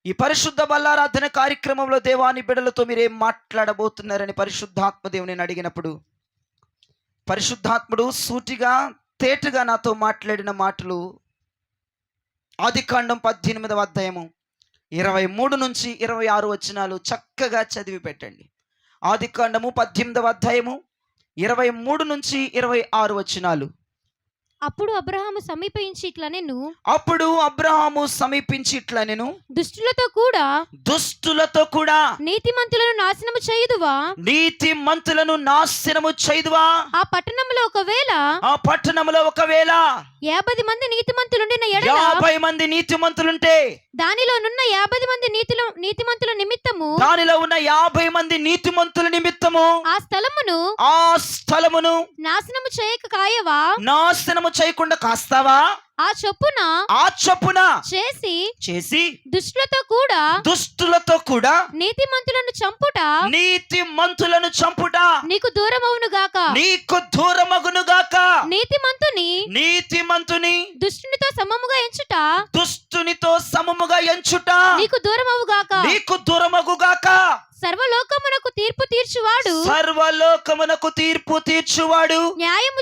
ఈ పరిశుద్ధ బల్లారాధన కార్యక్రమంలో దేవాని బిడ్డలతో మీరేం మాట్లాడబోతున్నారని పరిశుద్ధాత్మ దేవుని అడిగినప్పుడు, పరిశుద్ధాత్ముడు సూటిగా తేటగా నాతో మాట్లాడిన మాటలు ఆదికాండం 18వ అధ్యాయము 23 నుంచి 26 వచనాలు చక్కగా చదివి పెట్టండి. ఆదికాండము 18వ అధ్యాయము 23 నుంచి 26 వచనాలు. అప్పుడు అబ్రహాము సమీపించి ఇట్లా నేను దుష్టులతో కూడా నీతిమంతులను నాశనము చేయుదువా? ఆ పట్టణంలో ఒకవేళ 50 మంది నీతిమంతులుంటే దానిలో ఉన్న 50 మంది నీతిమంతుల నిమిత్తము ఆ స్థలమును నాశనము చేయకుండా కాస్తావా? ఆ చొప్పున చేసి దుష్టులతో కూడా నీతిమంతులను చంపుట నీకు దూరమగును గాక. నీతిమంతుని దుష్టునితో సమముగా ఎంచుట నీకు దూరమగు గాక. సర్వలోకమునకు తీర్పు తీర్చువాడు న్యాయము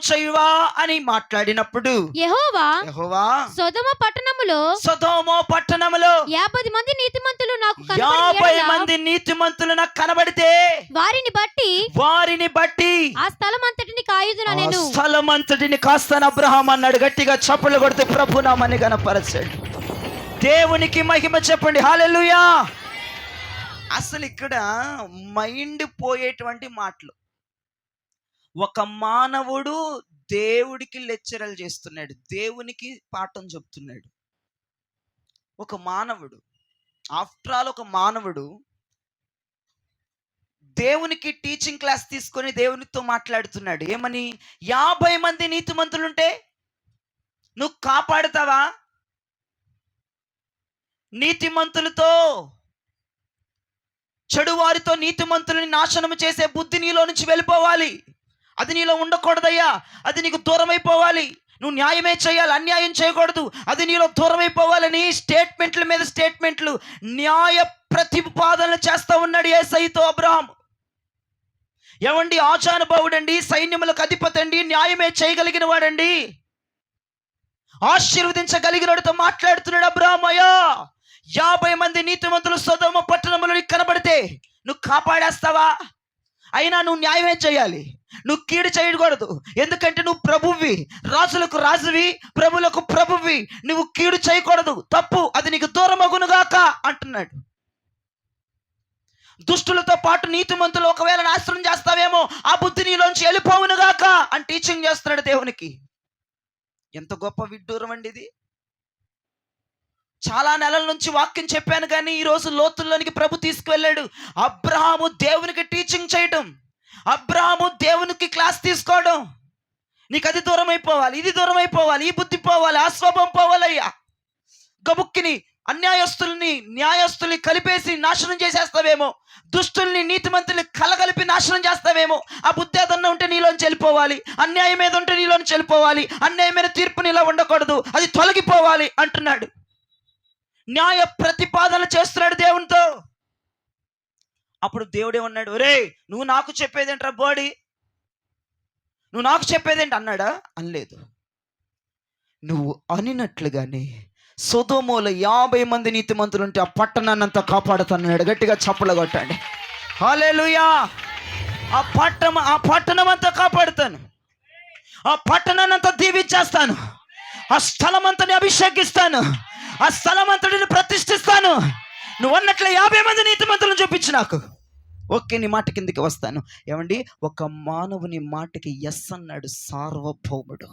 చేయువా అని మాట్లాడినప్పుడు యెహోవా సొదొమ పట్టణములో 50 మంది నీతిమంతులు నాకు కనబడితే వారిని బట్టి ఆ స్థలమంతటిని కాస్తాను అబ్రహాం అన్నాడు. గట్టిగా చప్పట్లు కొడితే ప్రభు నామాన్ని గణపరచండి. దేవునికి మహిమ చెప్పండి. హల్లెలూయా. అసలు ఇక్కడ మైండ్ పోయేటువంటి మాటలు. ఒక మానవుడు దేవుడికి లెక్చరల్ చేస్తున్నాడు, దేవునికి పాఠం చెప్తున్నాడు. ఒక మానవుడు, ఆఫ్టర్ ఆల్ ఒక మానవుడు దేవునికి టీచింగ్ క్లాస్ తీసుకొని దేవునితో మాట్లాడుతున్నాడు. ఏమని? 50 మంది నీతిమంతులుంటే నువ్వు కాపాడుతావా? నీతిమంతులతో చెడు వారితో నీతిమంతులని నాశనం చేసే బుద్ధి నీలో నుంచి వెళ్ళిపోవాలి. అది నీలో ఉండకూడదయ్యా. అది నీకు దూరం అయిపోవాలి. నువ్వు న్యాయమే చేయాలి, అన్యాయం చేయకూడదు. అది నీలో దూరం అయిపోవాలని స్టేట్మెంట్ల మీద స్టేట్మెంట్లు, న్యాయ ప్రతిపాదనలు చేస్తూ ఉన్నాడు యేసయ్యతో అబ్రహాం. ఏమండి? ఆచానుభావుడండి, సైన్యములకు అధిపతి అండి, న్యాయమే చేయగలిగిన వాడండి, ఆశీర్వదించగలిగినవాడితో మాట్లాడుతున్నాడు అబ్రహాం. అయ్యా, 50 మంది నీతిమంతులు సొదొమ పట్టణంలో కనబడితే నువ్వు కాపాడేస్తావా? అయినా నువ్వు న్యాయమే చేయాలి, నువ్వు కీడు చేయకూడదు. ఎందుకంటే నువ్వు ప్రభువి, రాజులకు రాజువి, ప్రభులకు ప్రభువి. నువ్వు కీడు చేయకూడదు, తప్పు, అది నీకు దూరమగునుగాక అంటున్నాడు. దుష్టులతో పాటు నీతిమంతులు ఒకవేళ నాశనం చేస్తావేమో, ఆ బుద్ధి నీలోంచి వెళ్ళిపోవునుగాక అని టీచింగ్ చేస్తున్నాడు దేవునికి. ఎంత గొప్ప విడ్డూరం అండి ఇది. చాలా నెలల నుంచి వాక్యం చెప్పాను, కానీ ఈరోజు లోతుల్లోనికి ప్రభు తీసుకువెళ్ళాడు. అబ్రహాము దేవునికి టీచింగ్ చేయడం, అబ్రహాము దేవునికి క్లాస్ తీసుకోవడం. నీకు అది దూరం అయిపోవాలి, ఇది దూరం అయిపోవాలి, ఈ బుద్ధి పోవాలి, ఆ స్వభావం పోవాలయ్యా. గబుక్కిని న్యాయస్తుల్ని కలిపేసి నాశనం చేసేస్తావేమో, దుష్టుల్ని నీతిమంతుల్ని కలగలిపి నాశనం చేస్తావేమో. ఆ బుద్ధి ఏదన్నా ఉంటే నీలోంచి వెళ్ళిపోవాలి, అన్యాయం ఏదో ఉంటే నీలోంచి వెళ్ళిపోవాలి, అన్యాయమైన తీర్పు నీలో ఉండకూడదు, అది తొలగిపోవాలి అంటున్నాడు. న్యాయ ప్రతిపాదన చేస్తున్నాడు దేవునితో. అప్పుడు దేవుడే ఉన్నాడు, ఒరే నువ్వు నాకు చెప్పేదేంట్రా బోడి, నువ్వు నాకు చెప్పేదేంటి అన్నాడా? అనలేదు. నువ్వు అనినట్లుగానే సొదొమలో 50 మంది నీతిమంతులు ఉంటే ఆ పట్టణాన్ని అంతా కాపాడుతున్నాడు. గట్టిగా చప్పలు కొట్టండి. హల్లెలూయా. ఆ పట్టణం అంతా కాపాడుతాను, ఆ పట్టణాన్ని అంతా దీవించేస్తాను, ఆ స్థలం అంతని అభిషేకిస్తాను, ఆ స్థలం అంతటిని ప్రతిష్ఠిస్తాను. నువ్వు అన్నట్లే 50 మంది నీతిమంతులను చూపించు నాకు. ఓకే, నీ మాట కిందికి వస్తాను. ఏమండి? ఒక మానవుని మాటకి ఎస్ అన్నాడు సార్వభౌముడు.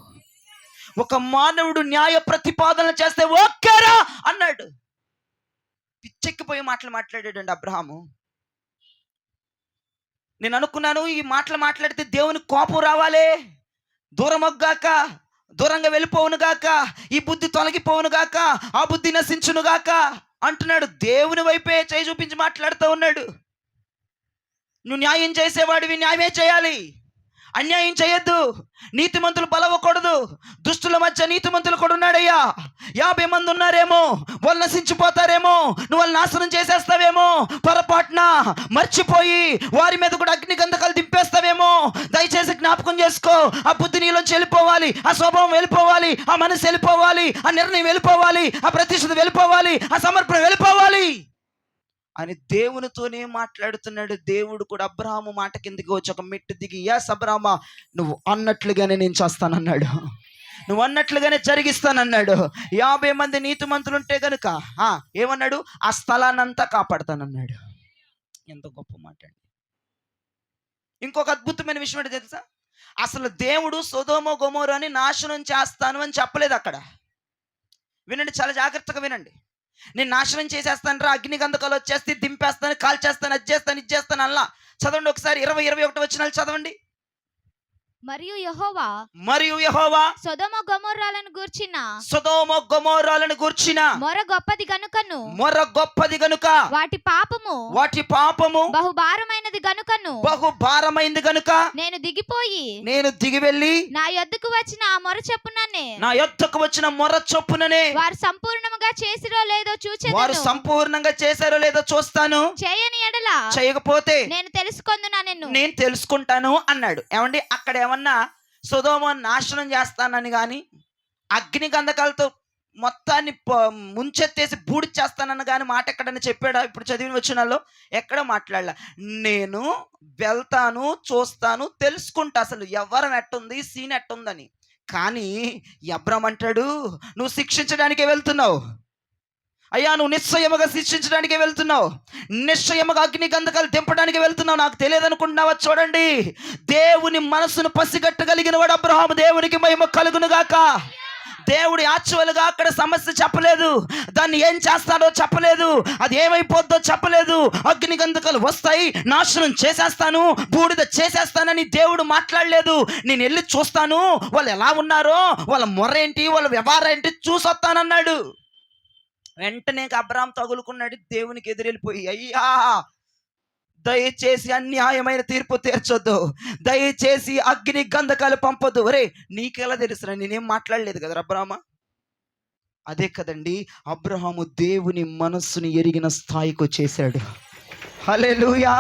ఒక మానవుడు న్యాయ ప్రతిపాదన చేస్తే ఓకేరా అన్నాడు. పిచ్చెక్కిపోయి మాటలు మాట్లాడాడండి అబ్రహాము. నేను అనుకున్నాను, ఈ మాటలు మాట్లాడితే దేవుని కోపం రావాలే, దూరమొగ్గాక, దూరంగా వెళ్ళిపోవును గాక, ఈ బుద్ధి తొలగిపోవును గాక, ఆ బుద్ధి నశించును గాక అంటున్నాడు. దేవుని వైపే చేయి చూపించి మాట్లాడుతూ ఉన్నాడు. నువ్వు న్యాయం చేసేవాడివి, న్యాయమే చేయాలి, అన్యాయం చేయొద్దు, నీతిమంతులు బలవకూడదు. దుష్టుల మధ్య నీతిమంతులు కూడా ఉన్నాడయ్యా. 50 మంది ఉన్నారేమో, వాళ్ళు నశించిపోతారేమో, నువ్వు వాళ్ళు నాశనం చేసేస్తావేమో, పొరపాటున మర్చిపోయి వారి మీద కూడా అగ్ని గంధకాలు దింపేస్తావేమో. దయచేసి జ్ఞాపకం చేసుకో, ఆ బుద్ధి నీలోంచి వెళ్ళిపోవాలి, ఆ స్వభావం వెళ్ళిపోవాలి, ఆ మనసు వెళ్ళిపోవాలి, ఆ నిర్ణయం వెళ్ళిపోవాలి, ఆ ప్రతిష్ఠత వెళ్ళిపోవాలి, ఆ సమర్పణ వెళ్ళిపోవాలి అని దేవునితోనే మాట్లాడుతున్నాడు. దేవుడు కూడా అబ్రహాము మాట కిందకి వచ్చి ఒక మెట్టు దిగి, యస్ అబ్రహామా, నువ్వు అన్నట్లుగానే నేను చేస్తానన్నాడు, నువ్వు అన్నట్లుగానే జరిగిస్తానన్నాడు. 50 మంది నీతిమంతులు ఉంటే గనుక ఏమన్నాడు, ఆ స్థలాన్నంతా కాపాడతానన్నాడు. ఎంత గొప్ప మాట అండి. ఇంకొక అద్భుతమైన విషయం ఏంటో తెలుసా, అసలు దేవుడు సొదొమ గొమొర్రాని నాశనం చేస్తాను అని చెప్పలేదు అక్కడ. వినండి, చాలా జాగ్రత్తగా వినండి. నేను నాశనం చేసేస్తాను రా, అగ్ని గంధకాలు వచ్చేస్తే దింపేస్తాను, కాల్చేస్తాను, అది చేస్తాను, ఇది చేస్తాను అలా. చదవండి ఒకసారి 20-21 వచనాలు చదవండి. మరియు యెహోవా సొదొమ గొమొర్రాలను గూర్చిన మొర గొప్పది గనుక వాటి పాపము బహుభారమైనది గనుక నేను దిగి వెళ్ళి నా యొద్దకు వచ్చిన మొర చొప్పుననే వారు సంపూర్ణంగా చేసిరో లేదో చూస్తాను, చేయని ఎడల చేయకపోతే నేను తెలుసుకుంటాను అన్నాడు. ఏమండి, అక్కడ ఏమన్నా సొదొమను నాశనం చేస్తానని కానీ, అగ్ని గంధకాలతో మొత్తాన్ని ముంచెత్తేసి బూడి చేస్తానని కానీ మాట ఎక్కడన్నా చెప్పాడా? ఇప్పుడు చదివిన వచనాల్లో ఎక్కడ మాట్లాడలా. నేను వెళ్తాను, చూస్తాను, తెలుసుకుంటా అసలు ఎవరం ఎట్టుంది, సీన్ ఎట్టుందని. కానీ అబ్రాహాము అంటాడు, నువ్వు శిక్షించడానికే వెళ్తున్నావు అయ్యా, నువ్వు నిశ్చయముగా శిక్షించడానికే వెళ్తున్నావు, నిశ్చయముగా అగ్ని గంధకాలు దింపడానికి వెళ్తున్నావు, నాకు తెలియదు అనుకుంటున్నావా? చూడండి, దేవుని మనసును పసిగట్టగలిగిన వాడు అబ్రహాము. దేవునికి మహిమ కలుగును గాక. దేవుడి యాక్చువల్గా అక్కడ సమస్య చెప్పలేదు, దాన్ని ఏం చేస్తాడో చెప్పలేదు, అది ఏమైపోద్దో చెప్పలేదు. అగ్ని గంధకాలు వస్తాయి, నాశనం చేసేస్తాను, బూడిద చేసేస్తానని దేవుడు మాట్లాడలేదు. నేను వెళ్ళి చూస్తాను, వాళ్ళు ఎలా ఉన్నారో, వాళ్ళ మొర్ర ఏంటి, వాళ్ళ వ్యవహారం ఏంటి చూసొస్తానన్నాడు. వెంటనే అబ్రాహాము తగులుకున్నాడు, దేవునికి ఎదురెళ్ళిపోయి, అయ్యా దయచేసి అన్యాయమైన తీర్పు తీర్చొద్దు, దయచేసి అగ్ని గంధకాలు పంపొద్దు. ఒరే, నీకెలా తెలుసురా, నేనేం మాట్లాడలేదు కదా అబ్రాహామా. అదే కదండి, అబ్రహాము దేవుని మనస్సుని ఎరిగిన స్థాయికి వచ్చేసాడు. హల్లెలూయా.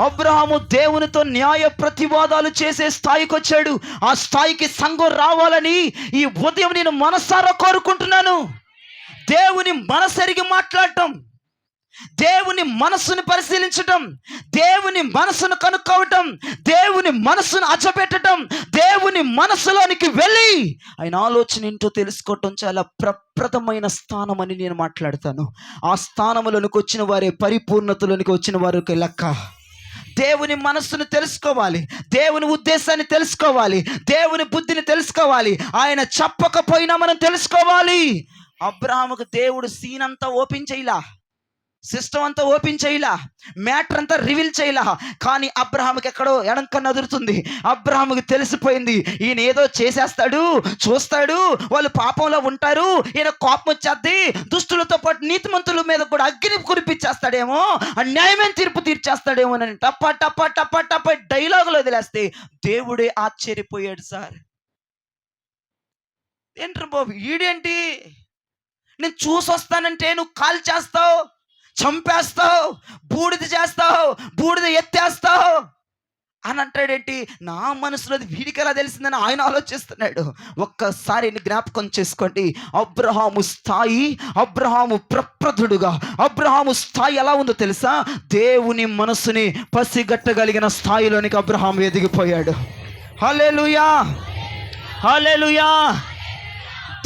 అబ్రహాము దేవునితో న్యాయ ప్రతివాదాలు చేసే స్థాయికి వచ్చాడు. ఆ స్థాయికి సంఘం రావాలని ఈ ఉదయం నేను మనసారా కోరుకుంటున్నాను. దేవుని మనసెరిగి మాట్లాడటం, దేవుని మనస్సును పరిశీలించటం, దేవుని మనస్సును కనుక్కోవటం, దేవుని మనస్సును అచ్చపెట్టడం, దేవుని మనస్సులోనికి వెళ్ళి ఆయన ఆలోచన ఏంటో తెలుసుకోవటం చాలా ప్రప్రథమైన స్థానం అని నేను మాట్లాడతాను. ఆ స్థానంలోనికి వచ్చిన వారే పరిపూర్ణతలోనికి వచ్చిన వారికి లెక్క. దేవుని మనస్సును తెలుసుకోవాలి, దేవుని ఉద్దేశాన్ని తెలుసుకోవాలి, దేవుని బుద్ధిని తెలుసుకోవాలి. ఆయన చెప్పకపోయినా మనం తెలుసుకోవాలి. అబ్రహాముకు దేవుడు సీన్ అంతా ఓపెన్ చేయలా, సిస్టమ్ అంతా ఓపెన్ చేయలా, మ్యాటర్ అంతా రివీల్ చేయలా. కానీ అబ్రహాముకి ఎక్కడో ఎడంకన్ను అదురుతుంది. అబ్రహాముకి తెలిసిపోయింది, ఈయన ఏదో చేసేస్తాడు, చూస్తాడు, వాళ్ళు పాపంలో ఉంటారు, ఈయన కోపం వచ్చేద్ది, దుష్టులతో పాటు నీతిమంతుల మీద కూడా అగ్ని కురిపించేస్తాడేమో, అన్యాయమైన తీర్పు తీర్చేస్తాడేమో అని టప్ప టప్ప టప్ప టప్ప డైలాగులో వదిలేస్తే దేవుడే ఆశ్చర్యపోయాడు. సార్ ఏంట్రా బాబు, ఈడేంటి, నేను చూసొస్తానంటే నువ్వు కాల్ చేస్తావు, చంపేస్తావు, బూడిద చేస్తావు, బూడిద ఎత్తేస్తావు అని అంటాడేంటి? నా మనసులో వీడికి ఎలా తెలిసిందని ఆయన ఆలోచిస్తున్నాడు. ఒక్కసారి జ్ఞాపకం చేసుకోండి, అబ్రహాము స్థాయి, అబ్రహాము ప్రప్రథుడుగా అబ్రహాము స్థాయి ఎలా ఉందో తెలుసా? దేవుని మనసుని పసిగట్టగలిగిన స్థాయిలోనికి అబ్రహాము ఎదిగిపోయాడు. హల్లెలూయా, హల్లెలూయా.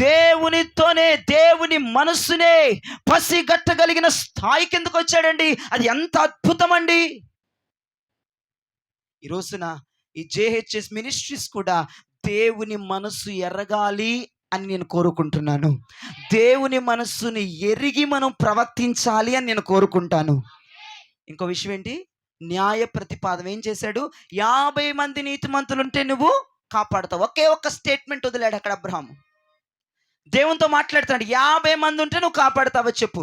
దేవునితోనే దేవుని మనస్సునే పసిగట్టగలిగిన స్థాయి కిందకు వచ్చాడండి. అది ఎంత అద్భుతం అండి. ఈ రోజున ఈ జేహెచ్ఎస్ మినిస్ట్రీస్ కూడా దేవుని మనస్సు ఎరగాలి అని నేను కోరుకుంటున్నాను. దేవుని మనస్సుని ఎరిగి మనం ప్రవర్తించాలి అని నేను కోరుకుంటాను. ఇంకో విషయం ఏంటి, న్యాయ ప్రతిపాదన ఏం చేశాడు? 50 మంది నీతిమంతులుంటే నువ్వు కాపాడుతావు. ఒకే ఒక్క స్టేట్మెంట్ వదిలాడు అక్కడ అబ్రహాము. దేవునితో మాట్లాడుతున్నాడు, 50 మంది ఉంటే నువ్వు కాపాడుతావో చెప్పు.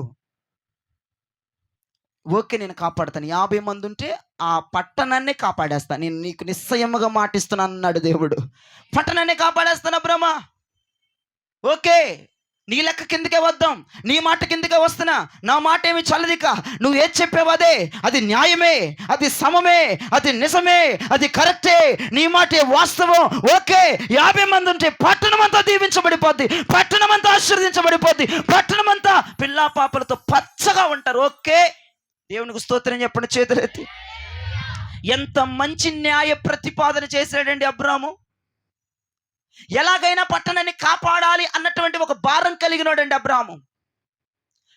ఓకే, నేను కాపాడుతాను. 50 మంది ఉంటే ఆ పట్టణాన్నే కాపాడేస్తాను, నేను నీకు నిశ్చయముగా మాటిస్తున్నాను అన్నాడు దేవుడు. పట్టణాన్నే కాపాడేస్తాను అబ్రహ్మ. ఓకే, నీ లెక్క కిందకే వద్దాం, నీ మాట కిందకే వస్తున్నా, నా మాట ఏమి చల్లదిక, నువ్వు ఏది చెప్పావు అదే, అది న్యాయమే, అది సమమే, అది నిజమే, అది కరెక్టే, నీ మాటే వాస్తవం. ఓకే, 50 మంది ఉంటే పట్టణం అంతా దీవించబడిపోద్ది, పట్టణం అంతా ఆశీర్వదించబడిపోద్ది, పట్టణం అంతా పిల్లా పాపలతో పచ్చగా ఉంటారు. ఓకే, దేవునికి స్తోత్రం చెప్పండి చేతులెత్తి. ఎంత మంచి న్యాయ ప్రతిపాదన చేశాడండి అబ్రాము. ఎలాగైనా పట్టణాన్ని కాపాడాలి అన్నటువంటి ఒక భారం కలిగినాడండి అబ్రాము.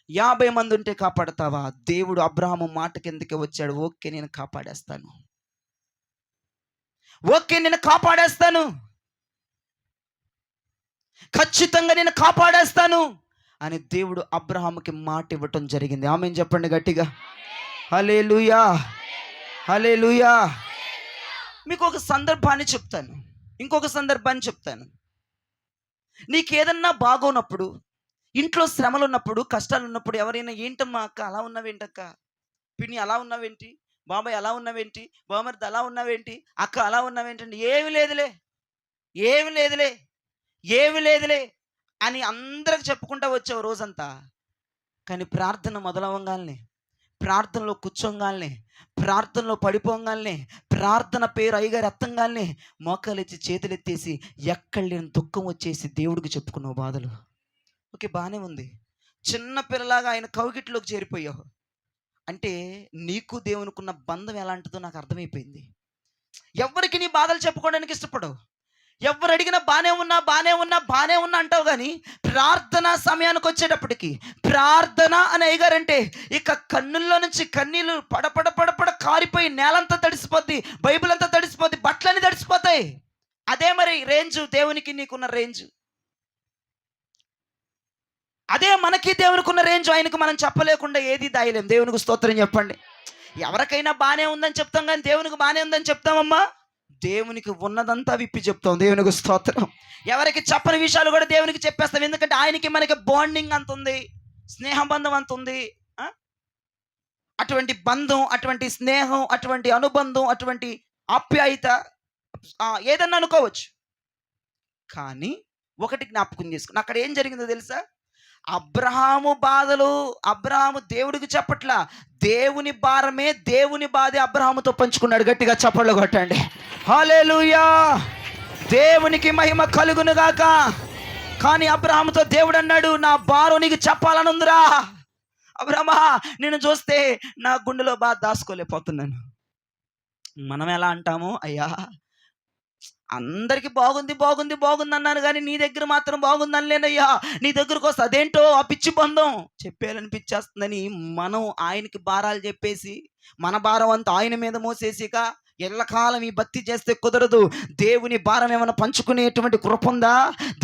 50 మంది ఉంటే కాపాడతావా? దేవుడు అబ్రాము మాట కిందకి వచ్చాడు. ఓకే, నేను కాపాడేస్తాను, ఓకే నేను కాపాడేస్తాను, ఖచ్చితంగా నేను కాపాడేస్తాను అని దేవుడు అబ్రాహాముకి మాట ఇవ్వటం జరిగింది. ఆమేన్ చెప్పండి గట్టిగా. హల్లెలూయా, హల్లెలూయా. మీకు ఒక సందర్భాన్ని చెప్తాను, ఇంకొక సందర్భాన్ని చెప్తాను. నీకేదన్నా బాగోనప్పుడు, ఇంట్లో శ్రమలు ఉన్నప్పుడు, కష్టాలు ఉన్నప్పుడు ఎవరైనా ఏంటమ్మా అక్క అలా ఉన్నావేంటక్క, పిన్ని అలా ఉన్నావేంటి, బాబాయ్ అలా ఉన్నావేంటి, బామర్ది అలా ఉన్నావేంటి, అక్క అలా ఉన్నావేంటండి, ఏమి లేదులే, ఏమి లేదులే, ఏమి లేదులే అని అందరికి చెప్పుకుంటా వచ్చావు రోజంతా. కానీ ప్రార్థన మొదలవ్వగానే, ప్రార్థనలో కూర్చోగానే, ప్రార్థనలో పడిపోగానే, ప్రార్థన పేరు అయ్యగారు ఎత్తంగానే మోకాలెత్తి చేతులెత్తేసి ఎక్కడ లేని దుఃఖం వచ్చేసి దేవుడికి చెప్పుకున్నావు బాధలు. ఓకే, బాగానే ఉంది. చిన్న పిల్లలాగా ఆయన కౌగిట్లోకి చేరిపోయావు అంటే నీకు దేవునికున్న బంధం ఎలాంటిదో నాకు అర్థమైపోయింది. ఎవరికి నీ బాధలు చెప్పుకోవడానికి ఇష్టపడవు, ఎవరు అడిగినా బానే ఉన్నా అంటావు. కానీ ప్రార్థన సమయానికి వచ్చేటప్పటికి, ప్రార్థన అని అయ్యగారంటే ఇక కన్నుల్లో నుంచి కన్నీళ్ళు పడపడ కారిపోయి నేలంతా తడిసిపోద్ది, బైబిల్ అంతా తడిసిపోద్ది, బట్టలన్నీ తడిసిపోతాయి. అదే మరి రేంజు, దేవునికి నీకున్న రేంజు అదే, మనకి దేవునికి ఉన్న రేంజు. ఆయనకు మనం చెప్పలేకుండా ఏది దాయలేం. దేవునికి స్తోత్రం చెప్పండి. ఎవరికైనా బానే ఉందని చెప్తాం కానీ దేవునికి బానే ఉందని చెప్తామమ్మా? దేవునికి ఉన్నదంతా విప్పి చెప్తాం. దేవునికి స్తోత్రం. ఎవరికి చెప్పని విషయాలు కూడా దేవునికి చెప్పేస్తాం. ఎందుకంటే ఆయనకి మనకి బాండింగ్ అంత ఉంది, స్నేహ బంధం అంత ఉంది. అటువంటి బంధం, అటువంటి స్నేహం, అటువంటి అనుబంధం, అటువంటి ఆప్యాయత ఏదన్నా అనుకోవచ్చు. కానీ ఒకటి జ్ఞాపకం చేసుకుని, అక్కడ ఏం జరిగిందో తెలుసా? అబ్రహాము బాధలు అబ్రహాము దేవుడికి చెప్పట్లా, దేవుని భారమే, దేవుని బాధే అబ్రహాముతో పంచుకున్నాడు. గట్టిగా చప్పట్లు కొట్టండి. హల్లెలూయా, దేవునికి మహిమ కలుగును గాక. కానీ అబ్రహాముతో దేవుడు అన్నాడు, నా భారం నీకు చెప్పాలని ఉందిరా అబ్రహమా, నేను చూస్తే నా గుండెలో బాధ దాచుకోలేకపోతున్నాను. మనం ఎలా అంటాము, అయ్యా అందరికి బాగుంది అన్నాను కానీ నీ దగ్గర మాత్రం బాగుందని లేనయ్యా, నీ దగ్గరకు వస్తే అదేంటో ఆ పిచ్చి బంధం చెప్పేయాలనిపించేస్తుందని మనం ఆయనకి భారాలు చెప్పేసి మన భారం అంతా ఆయన మీద మోసేసిక ఎల్లకాలం ఈ భక్తి చేస్తే కుదరదు. దేవుని భారం ఏమన్నా పంచుకునేటువంటి కృప ఉందా?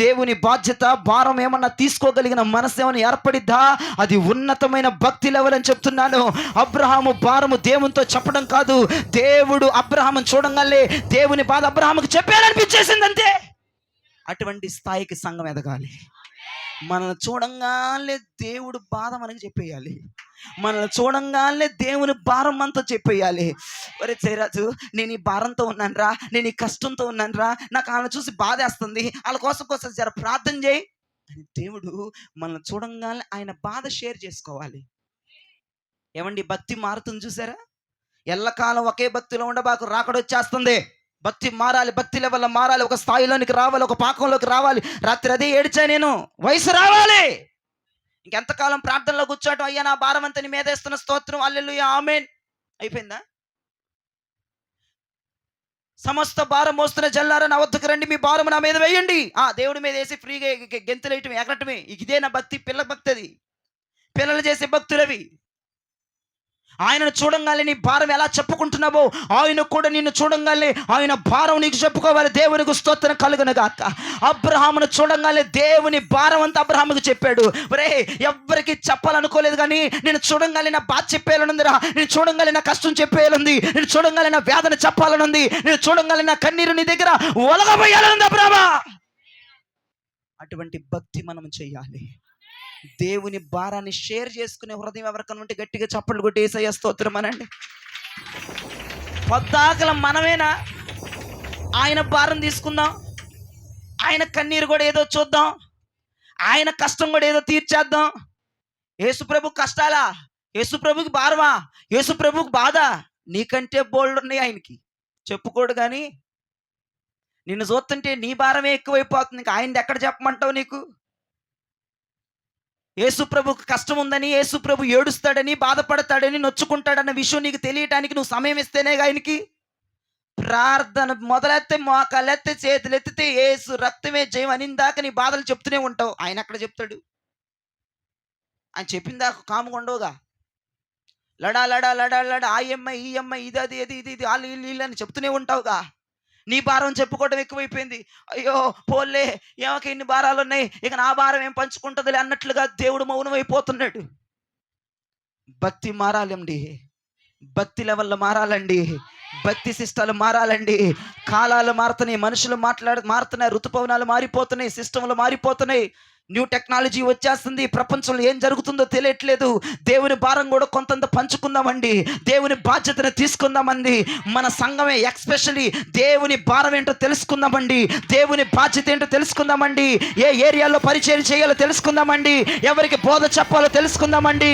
దేవుని బాధ్యత భారం ఏమన్నా తీసుకోగలిగిన మనసు ఏమన్నా ఏర్పడిద్దా? అది ఉన్నతమైన భక్తి లెవెల్ అని చెప్తున్నాను. అబ్రహాము భారము దేవునితో చెప్పడం కాదు, దేవుడు అబ్రహాముని చూడంగానే దేవుని బాధ అబ్రహాముకి చెప్పాలనిపించేసింది అంతే. అటువంటి స్థాయికి సంఘం ఎదగాలి. మనల్ని చూడంగానే దేవుడు బాధ మనకి చెప్పేయాలి, మనల్ని చూడంగానే దేవుని భారం అంతా చెప్పేయాలి. ఒరే జయరాజు, నేను ఈ భారంతో ఉన్నాను రా, నేను ఈ కష్టంతో ఉన్నాను రా, నాకు వాళ్ళని చూసి బాధేస్తుంది, వాళ్ళ కోసం జర ప్రార్థన చేయి అని దేవుడు మనల్ని చూడంగానే ఆయన బాధ షేర్ చేసుకోవాలి. ఏమండి, భక్తి మారుతుంది చూసారా? ఎల్లకాలం ఒకే భక్తిలో ఉండబాకు, రాకడొచ్చేస్తుంది. భక్తి మారాలి, భక్తి లెవెల్లో మారాలి, ఒక స్థాయిలోనికి రావాలి, ఒక పాకంలోకి రావాలి. రాత్రి అదే ఏడ్చా నేను, వయసు రావాలి. ఇంకెంతకాలం ప్రార్థనలో కూర్చోటం, అయ్యా నా భారం అంతా నీ మీద వేస్తున్న, స్తోత్రం, హల్లెలూయా, ఆమేన్. అయిపోయిందా? సమస్త భారం మోస్తున్న జల్లారా నా వద్దకు రండి, మీ భారం నా మీద వేయండి. దేవుడి మీద వేసి ఫ్రీగా గెంతులేయటం, ఎగరటమే. ఇదే నా భక్తి, పిల్ల భక్తి. అది పిల్లలు చేసే భక్తులవి. ఆయనను చూడంగానే నీ భారం ఎలా చెప్పుకుంటున్నావో ఆయన కూడా నిన్ను చూడంగానే ఆయన భారం నీకు చెప్పుకోవాలి. దేవునికి స్తోత్రం కలుగునుగాక. అబ్రహామును చూడంగానే దేవుని భారం అంతా అబ్రహాముకు చెప్పాడు. ఒరే, ఎవ్వరికి చెప్పాలనుకోలేదు కానీ నేను చూడంగానే నా బాధ చెప్పేయాలనుందిరా, నేను చూడంగానే నా కష్టం చెప్పేయాలంది, నేను చూడంగానే నా వేదన చెప్పాలనుంది, నేను చూడంగానే నా కన్నీరు నీ దగ్గర ఒలగబోయాలనుంది అబ్రహమా. అటువంటి భక్తి మనం చెయ్యాలి. దేవుని భారాన్ని షేర్ చేసుకునే హృదయం ఎవరికన్నా ఉంటే గట్టిగా చప్పట్లు కొట్టి యేసయ్య స్తోత్రం అనండి. పొద్దాకల మనమేనా ఆయన భారం తీసుకుందాం, ఆయన కన్నీరు కూడా ఏదో చూద్దాం, ఆయన కష్టం కూడా ఏదో తీర్చేద్దాం. యేసుప్రభు కష్టాలా? యేసుప్రభుకి భారమా? యేసుప్రభుకి బాధ? నీకంటే బోల్డ్ ఉన్నాయి ఆయనకి, చెప్పుకోడు. కానీ నిన్ను చూస్తుంటే నీ భారమే ఎక్కువైపోతుంది. ఇంకా ఆయనది ఎక్కడ చెప్పమంటావు నీకు? యేసుప్రభుకు కష్టం ఉందని, యేసుప్రభు ఏడుస్తాడని, బాధపడతాడని, నొచ్చుకుంటాడన్న విషయం నీకు తెలియటానికి నువ్వు సమయం ఇస్తేనే ఆయనకి. ప్రార్థన మొదలెత్తే, మోకాలెత్తే, చేతులు ఎత్తితే యేసు రక్తమే జయం అనిందాక నీ బాధలు చెప్తూనే ఉంటావు. ఆయన ఎక్కడ చెప్తాడు? ఆయన చెప్పిందాక కాముగా ఉండవుగా. లడా లడా లడా లడా ఆ అమ్మాయి ఈ అమ్మాయి ఇది అది ఇది ఇది ఇది వాళ్ళు వీళ్ళు అని చెప్తూనే ఉంటావుగా. నీ భారం చెప్పుకోవడం ఎక్కువైపోయింది. అయ్యో పోలే, ఏమకి ఇన్ని భారాలు ఉన్నాయి, ఇక నా భారం ఏం పంచుకుంటుందిలే అన్నట్లుగా దేవుడు మౌనం అయిపోతున్నాడు. భక్తి మారాలండి, భక్తి లెవెల్లో మారాలండి, భక్తి సిస్టాలు మారాలండి. కాలాలు మారుతున్నాయి, మనుషులు మారుతున్నాయి, ఋతుపవనాలు మారిపోతున్నాయి, సిస్టములు మారిపోతున్నాయి, న్యూ టెక్నాలజీ వచ్చేస్తుంది. ప్రపంచంలో ఏం జరుగుతుందో తెలియట్లేదు. దేవుని భారం కూడా కొంతంత పంచుకుందామండి, దేవుని బాధ్యతను తీసుకుందామండి. మన సంఘమే ఎక్స్పెషల్లీ దేవుని భారం ఏంటో తెలుసుకుందామండి, దేవుని బాధ్యత ఏంటో తెలుసుకుందామండి, ఏ ఏరియాలో పరిచయం చేయాలో తెలుసుకుందామండి, ఎవరికి బోధ చెప్పాలో తెలుసుకుందామండి,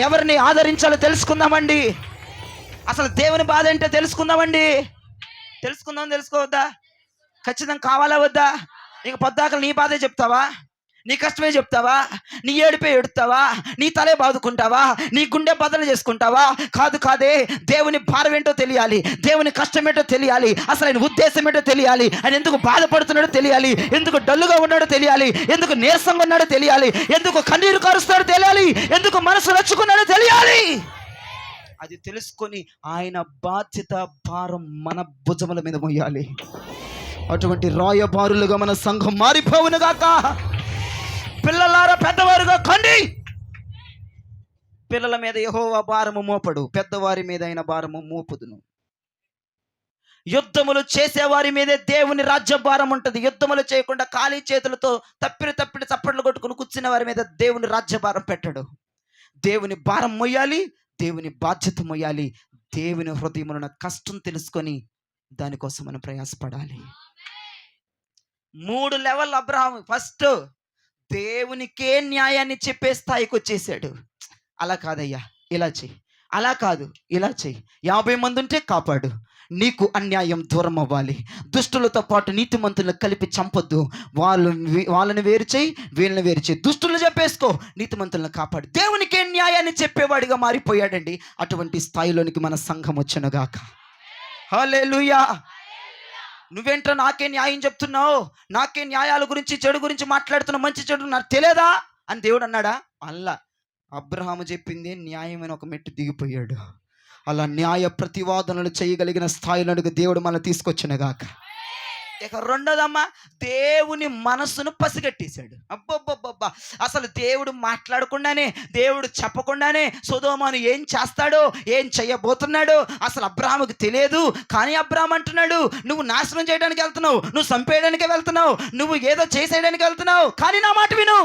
ఎవరిని ఆదరించాలో తెలుసుకుందామండి. అసలు దేవుని బాధ ఏంటో తెలుసుకుందామండి. తెలుసుకోవద్దా? ఖచ్చితంగా కావాలా వద్దా? ఇక పొద్దాకలు నీ బాధే చెప్తావా? నీ కష్టమే చెప్తావా? నీ ఏడుపే ఎడుతావా? నీ తలే బాదుకుంటావా? నీ గుండె బదలు చేసుకుంటావా? కాదే, దేవుని భారం ఏంటో తెలియాలి, దేవుని కష్టం ఏంటో తెలియాలి, అసలు ఆయన ఉద్దేశం ఏంటో తెలియాలి, ఆయన ఎందుకు బాధపడుతున్నాడో తెలియాలి, ఎందుకు డల్లుగా ఉన్నాడో తెలియాలి, ఎందుకు నీరసంగా ఉన్నాడో తెలియాలి, ఎందుకు కన్నీరు కారుస్తాడో తెలియాలి, ఎందుకు మనసు నచ్చుకున్నాడో తెలియాలి. అది తెలుసుకొని ఆయన బాధ్యత భారం మన భుజముల మీద మోయాలి. అటువంటి రాయబారులుగా మన సంఘం మారిపోవును గాక. పిల్లలారా పెద్దవారుగా కండి. పిల్లల మీద యెహోవా భారము మోపడు, పెద్దవారి మీద ఆయన భారము మోపుదును. యుద్ధములు చేసేవారి మీదే దేవుని రాజ్య భారం ఉంటుంది. యుద్ధములు చేయకుండా ఖాళీ చేతులతో తప్పిడి చప్పట్లు కొట్టుకుని కూర్చున్న వారి మీద దేవుని రాజ్య భారం పెట్టడు. దేవుని భారం మొయ్యాలి, దేవుని బాధ్యత మొయ్యాలి. దేవుని హృదయమున కష్టం తెలుసుకొని దానికోసం మనం ప్రయాసపడాలి. 3 లెవెల్ అబ్రహాం. ఫస్ట్ దేవునికే న్యాయాన్ని చెప్పే స్థాయికి వచ్చేసాడు. అలా కాదయ్యా ఇలా చెయ్యి, అలా కాదు ఇలా చెయ్యి, 50 మంది ఉంటే కాపాడు, నీకు అన్యాయం దూరం అవ్వాలి, దుష్టులతో పాటు నీతిమంతులను కలిపి చంపొద్దు, వాళ్ళని వేరు చేయి, వీళ్ళని వేరు చేయి, దుష్టులు చెప్పేసుకో, నీతిమంతులను కాపాడు. దేవునికే న్యాయాన్ని చెప్పేవాడిగా మారిపోయాడండి. అటువంటి స్థాయిలోనికి మన సంఘం వచ్చునుగాక. హల్లెలూయా. నువ్వేంటో నాకే న్యాయం చెప్తున్నావు, నాకే న్యాయాల గురించి చెడు గురించి మాట్లాడుతున్నావు, మంచి చెడు నాకు తెలియదా అని దేవుడు అన్నాడా? అల్లా. అబ్రహాము చెప్పింది న్యాయమైన ఒక మెట్టు దిగిపోయాడు. అలా న్యాయ ప్రతివాదనలు చేయగలిగిన స్థాయిలోనికి దేవుడు మనల్ని తీసుకొచ్చినగాక. ఇక రెండోదమ్మా, దేవుని మనసును పసిగట్టేశాడు. అబ్బబ్బబ్బబ్బా, అసలు దేవుడు మాట్లాడకుండానే, దేవుడు చెప్పకుండానే సొదొమను ఏం చేస్తాడో, ఏం చెయ్యబోతున్నాడో అసలు అబ్రహాముకి తెలియదు. కానీ అబ్రహాం అంటున్నాడు, నువ్వు నాశనం చేయడానికి వెళ్తున్నావు, నువ్వు చంపేయడానికి వెళ్తున్నావు, నువ్వు ఏదో చేసేయడానికి వెళ్తున్నావు, కానీ నా మాట విను.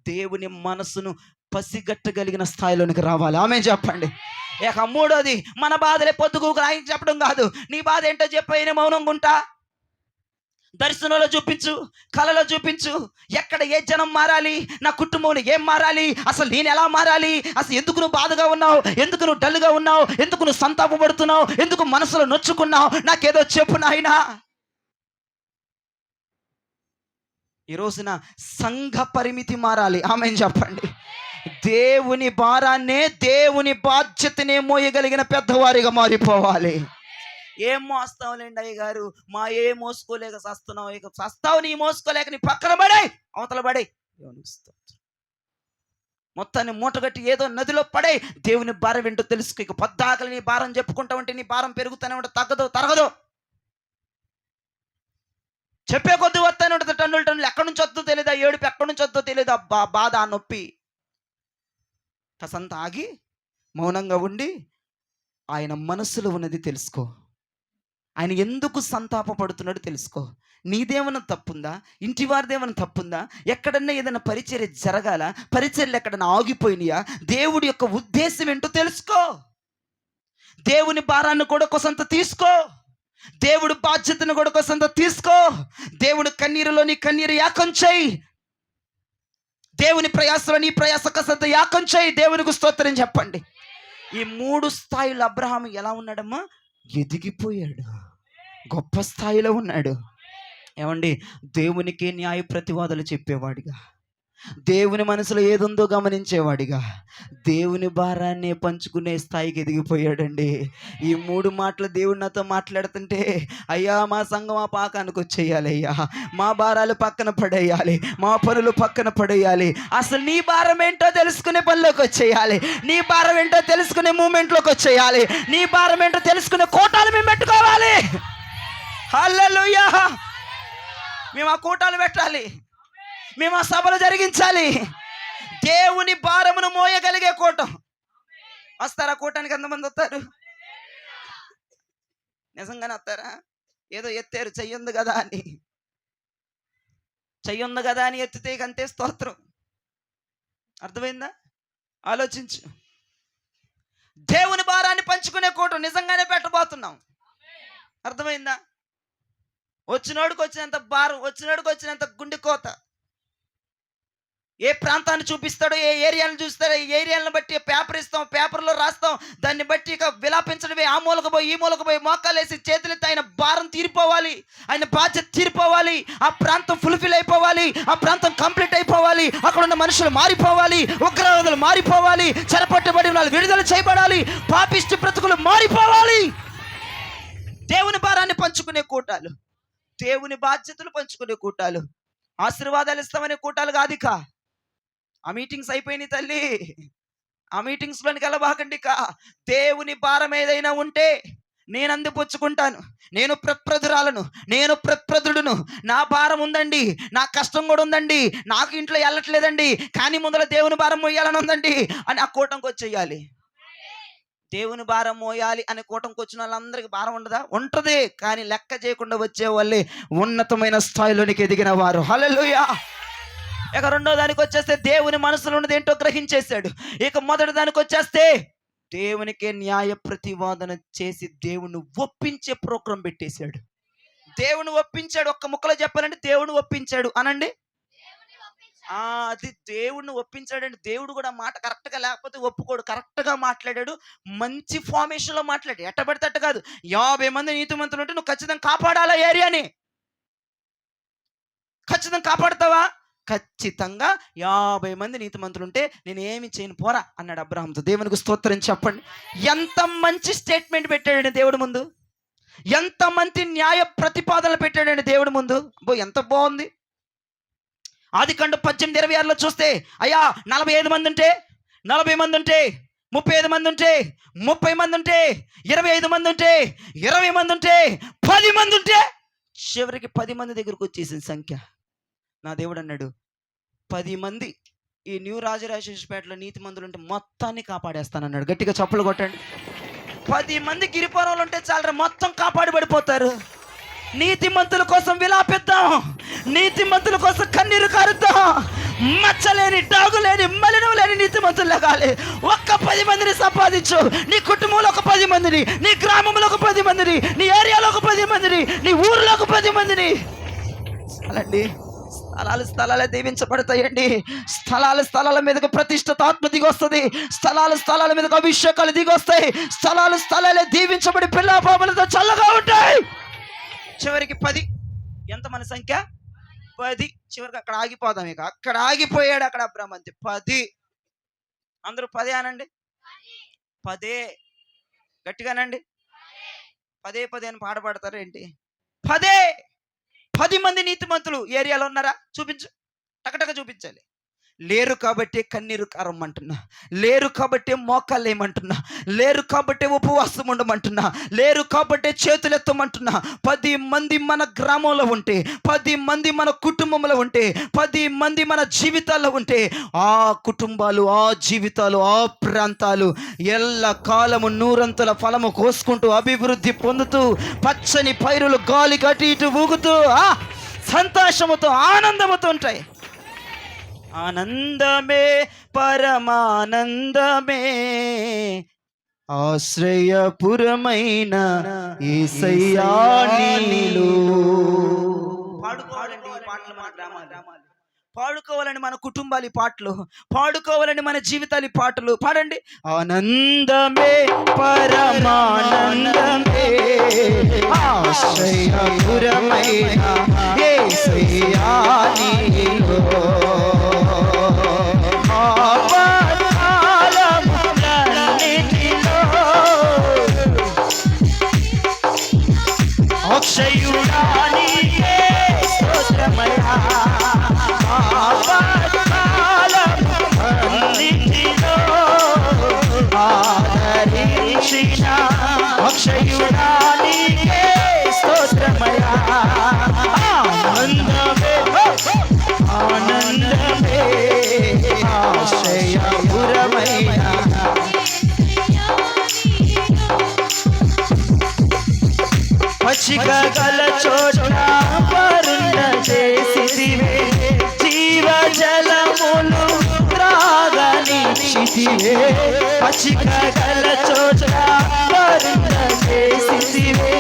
దేవుని మనసును పసిగట్టగలిగిన స్థాయిలోనికి రావాలి. ఆమేన్ చెప్పండి. ఇక మూడోది, మన బాధలే పొద్దుకు ఆయన చెప్పడం కాదు. నీ బాధ ఏంటో చెప్పైనా మౌనంగా ఉంటా. దర్శనంలో చూపించు, కళలో చూపించు. ఎక్కడ ఏ జనం మారాలి, నా కుటుంబంలో ఏం మారాలి, అసలు నేను ఎలా మారాలి, అసలు ఎందుకు నువ్వు బాధగా ఉన్నావు, ఎందుకు నువ్వు డల్గా ఉన్నావు, ఎందుకు నువ్వు సంతాపపడుతున్నావు, ఎందుకు మనసులో నొచ్చుకున్నావు, నాకేదో చెప్పు నాయనా. ఈ రోజున సంఘ పరిమితి మారాలి. ఆమేన్ చెప్పండి. దేవుని భారాన్నే, దేవుని బాధ్యతనే మోయగలిగిన పెద్దవారిగా మారిపోవాలి. ఏం మోస్తావులేండి అయ్య గారు, మా ఏ మోసుకోలేక సస్తున్నావు, ఇక సస్తావు, నీ మోసుకోలేక నీ పక్కన పడే, అవతల పడే, మొత్తాన్ని మూటగట్టి ఏదో నదిలో పడే. దేవుని భారం ఏంటో తెలుసుకో. ఇక పొద్దాకలి నీ భారం చెప్పుకుంటా ఉంటే నీ భారం పెరుగుతూనే ఉంటే తరగదు. చెప్పే కొద్ది వస్తానే ఉంటుంది, టన్నులు ఎక్కడి నుంచి వద్దో తెలియదు, ఆ ఏడుపు ఎక్కడి నుంచి వద్దో తెలియదు, ఆ బాధ, ఆ నొప్పి. కాసంత ఆగి మౌనంగా ఉండి ఆయన మనసులో ఉన్నది తెలుసుకో. ఆయన ఎందుకు సంతాపపడుతున్నాడో తెలుసుకో. నీదేమైనా తప్పుందా, ఇంటి వారిదేమైనా తప్పుందా, ఎక్కడన్నా ఏదైనా పరిచర్య జరగాల, పరిచర్యలు ఎక్కడన్నా ఆగిపోయినాయా, దేవుడి యొక్క ఉద్దేశం ఏంటో తెలుసుకో. దేవుని భారాన్ని కూడా కొంత తీసుకో. దేవుడు బాధ్యతను కూడా కొంత తీసుకో. దేవుడు కన్నీరులో నీ కన్నీరు యాకం చేయి. దేవుని ప్రయాసలో నీ ప్రయాస కొంత యాకం చేయి. దేవునికి స్తోత్రం చెప్పండి. ఈ 3 స్థాయిలో అబ్రహాము ఎలా ఉన్నాడమ్మా? ఎదిగిపోయాడు, గొప్ప స్థాయిలో ఉన్నాడు. ఏమండి, దేవునికి న్యాయ ప్రతివాదులు చెప్పేవాడిగా, దేవుని మనసులో ఏదుందో గమనించేవాడిగా, దేవుని భారాన్ని పంచుకునే స్థాయికి ఎదిగిపోయాడండి. ఈ 3 మాటలు దేవుడు నాతో మాట్లాడుతుంటే, అయ్యా మా సంఘం ఆ పాకానికి వచ్చేయాలి, అయ్యా మా భారాలు పక్కన పడేయాలి, మా పనులు పక్కన పడేయాలి, అసలు నీ భారం ఏంటో తెలుసుకునే పనిలోకి వచ్చేయాలి, నీ భారం ఏంటో తెలుసుకునే మూమెంట్లోకి వచ్చేయాలి, నీ భారం ఏంటో తెలుసుకునే కోటాలు మేము పెట్టుకోవాలి. హల్లెలూయా. మేము ఆ కోటాలు పెట్టాలి, మేము ఆ సభలు జరిగించాలి. దేవుని భారమును మోయగలిగే కూటం. వస్తారా కూటానికి? ఎంతమంది వస్తారు? నిజంగానే వస్తారా? ఏదో ఎత్తారు, చెయ్యుంది కదా అని, చెయ్యుంది కదా అని ఎత్తితే అంతే స్తోత్రం. అర్థమైందా? ఆలోచించు. దేవుని భారాన్ని పంచుకునే కూటం నిజంగానే పెట్టబోతున్నాం. అర్థమైందా? వచ్చినోడికి వచ్చినంత భారం, వచ్చినోడికి వచ్చినంత గుండె కోత. ఏ ప్రాంతాన్ని చూపిస్తాడో, ఏ ఏరియాలను చూస్తాడో, ఏ ఏరియాలను బట్టి పేపర్ ఇస్తాం, పేపర్లో రాస్తాం, దాన్ని బట్టి ఇక విలాపించడమే. ఆ మూలకు పోయి ఈ మూలకు పోయి మోకాలేసి చేతులెత్తి ఆయన భారం తీరిపోవాలి, ఆయన బాధ్యత తీరిపోవాలి, ఆ ప్రాంతం ఫుల్ఫిల్ అయిపోవాలి, ఆ ప్రాంతం కంప్లీట్ అయిపోవాలి, అక్కడ ఉన్న మనుషులు మారిపోవాలి, ఉగ్రవాదులు మారిపోవాలి, చెరపట్టబడిన వాళ్ళు విడుదల చేయబడాలి, పాపిష్టి బ్రతుకులు మారిపోవాలి. దేవుని భారాన్ని పంచుకునే కూటాలు, దేవుని బాధ్యతలు పంచుకునే కూటాలు, ఆశీర్వాదాలు ఇస్తామనే కూటాలు కాదు. ఇక ఆ మీటింగ్స్ అయిపోయినాయి తల్లి, ఆ మీటింగ్స్లోనికి వెళ్ళబాకండి. ఇక దేవుని భారం ఏదైనా ఉంటే నేను అందిపుచ్చుకుంటాను. నేను ప్రప్రదురాలను, నేను ప్రప్రదుడును. నా భారం ఉందండి, నా కష్టం కూడా ఉందండి, నాకు ఇంట్లో వెళ్ళట్లేదండి, కానీ ముందర దేవుని భారం మోయాలని ఉందండి అని ఆ కూటంకి వచ్చేయాలి. దేవుని భారం మోయాలి అనే కూటంకి వచ్చిన వాళ్ళందరికీ భారం ఉండదా? ఉంటుంది. కానీ లెక్క చేయకుండా వచ్చే వాళ్ళే ఉన్నతమైన స్థాయిలోనికి ఎదిగిన వారు. హల్లెలూయా. ఇక రెండో దానికి వచ్చేస్తే దేవుని మనసులో ఉన్నది ఏంటో గ్రహించేశాడు. ఇక మొదటి దానికి వచ్చేస్తే దేవునికి న్యాయ ప్రతివాదన చేసి దేవుని ఒప్పించే ప్రోగ్రాం పెట్టేశాడు. దేవుని ఒప్పించాడు. ఒక్క ముక్కలో చెప్పాలంటే దేవుని ఒప్పించాడు అనండి. అది దేవుడిని ఒప్పించాడండి. దేవుడు కూడా మాట కరెక్ట్గా లేకపోతే ఒప్పుకోడు. కరెక్ట్గా మాట్లాడాడు, మంచి ఫార్మేషన్లో మాట్లాడాడు. ఎట్ట పడితే అట్ట కాదు. 50 మంది నీతిమంతులు ఉంటే నువ్వు ఖచ్చితంగా కాపాడాలా ఏరియాని. ఖచ్చితంగా కాపాడుతావా? ఖచ్చితంగా 50 మంది నీతిమంతులు ఉంటే నేను ఏమి చేయను పోరా అన్నాడు అబ్రహాంతో. దేవునికి స్తోత్రం చెప్పండి. ఎంత మంచి స్టేట్మెంట్ పెట్టాడండి దేవుడి ముందు, ఎంత మంచి న్యాయ ప్రతిపాదనలు పెట్టాడండి దేవుడి ముందు. ఎంత బాగుంది. ఆదికాండం 18:26లో చూస్తే, అయ్యా 45 మంది ఉంటే, 40 మంది ఉంటే, 35 మంది ఉంటే, 30 మంది ఉంటే, 25 మంది ఉంటే, 20 మంది ఉంటే, 10 మంది ఉంటే, చివరికి 10 మంది దగ్గరకు వచ్చేసింది సంఖ్య. నా దేవుడు అన్నాడు, 10 మంది ఈ న్యూ రాజరాజేశ్వరపేటలో నీతి మందులు ఉంటే మొత్తాన్ని కాపాడేస్తానన్నాడు. గట్టిగా చప్పలు కొట్టండి. 10 మంది గిరిపురంలో ఉంటే చాలరా, మొత్తం కాపాడబడిపోతారు. నీతిమంతుల కోసం విలాపిద్దాం, నీతిమంతుల కోసం కన్నీరు కారుద్దాం. మచ్చలేని, డాగులేని, మలినం లేని నీతిమంతులు లగాలి. ఒక్క 10 మందిని సంపాదించు. నీ కుటుంబంలో ఒక 10 మందిని, నీ గ్రామంలో ఒక 10 మందిని, నీ ఏరియాలో ఒక 10 మందిని, నీ ఊరిలో ఒక 10 మందిని. అలాంటి స్థలాలే దీవించబడతాయండి. స్థలాల మీదకి ప్రతిష్ఠిత ఆత్మ దిగి వస్తుంది. స్థలాల మీదకి అభిషేకాలు దిగి వస్తాయి. స్థలాలే దీవించబడి పిల్ల పాపలతో చల్లగా ఉంటాయి. చివరికి 10. ఎంత మన సంఖ్య? 10. చివరికి అక్కడ ఆగిపోదాం. ఇక అక్కడ ఆగిపోయాడు అక్కడ అబ్రాహాము. అంతే 10. అందరూ 10 అనండి. 10 గట్టిగానండి. 10 అని పాట పాడతారు ఏంటి? 10 మంది నీతిమంతులు ఏరియాలో ఉన్నారా? చూపించు, టకటక చూపించాలి. లేరు కాబట్టి కన్నీరు కారమ్మంటున్నా, లేరు కాబట్టి మోకాళ్ళు ఏమంటున్నా, లేరు కాబట్టి ఉపవాసం ఉండమంటున్నా, లేరు కాబట్టి చేతులు ఎత్తమంటున్నా. 10 మంది మన గ్రామంలో ఉంటే, 10 మంది మన కుటుంబంలో ఉంటే, 10 మంది మన జీవితాల్లో ఉంటే, ఆ కుటుంబాలు, ఆ జీవితాలు, ఆ ప్రాంతాలు ఎల్ల కాలము నూరంతుల ఫలము కోసుకుంటూ అభివృద్ధి పొందుతూ పచ్చని పైరులు గాలికి అటు ఇటు ఊగుతూ సంతోషముతో ఆనందముతో ఉంటాయి. ఆనందమే పరమానందమే, ఆశ్రయపురమైన యేసయ్యా నీలో. పాడుకోవాలండి ఈ పాటలు మన గ్రామాలు, పాడుకోవాలని మన కుటుంబాలు ఈ పాటలు, పాడుకోవాలని మన జీవితాలు ఈ పాటలు. పాడండి. ఆనందమే పరమానందమే ఆశ్రయపురమైన యేసయ్యా నీలో. ఆపత్కాలములన్నిటిలో అక్షయుడా నీకే స్తోత్రమయ్యా. ఆపత్కాలములన్నిటిలో ఆదరించిన అక్షయుడా నీకే స్తోత్రమయ్యా. ఆనందమే ఆనందమే ఆశ్రయపురమైన పచ్చిక గల చోట పరుండ చేసితివే, జీవ జలములు త్రాగనిచ్చితివే. పచ్చిక గల చోట పరుండ చేసితివే,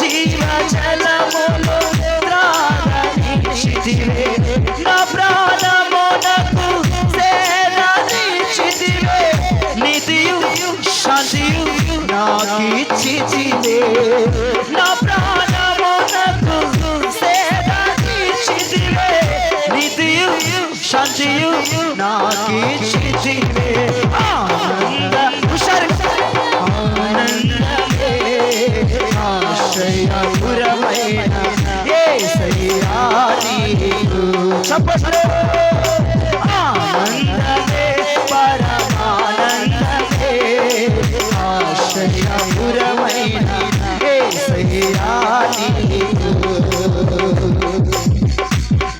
జీవ జలములు త్రాగనిచ్చితివే. నా ప్రాణమునకు సేదనిచ్చితివే, నీతియు శాంతియు నాకిచ్చితివే. నా ప్రాణమునకు సేదనిచ్చితివే, నీతియు శాంతియు నాకిచ్చితివే. ఆనందమే ఆశ్రయపురమైన యేసయ్యా నీలో. చెప్పండి. ఆనందమే పరమానందమే ఆశ్రయపురమైన యేసయ్యా నీలో.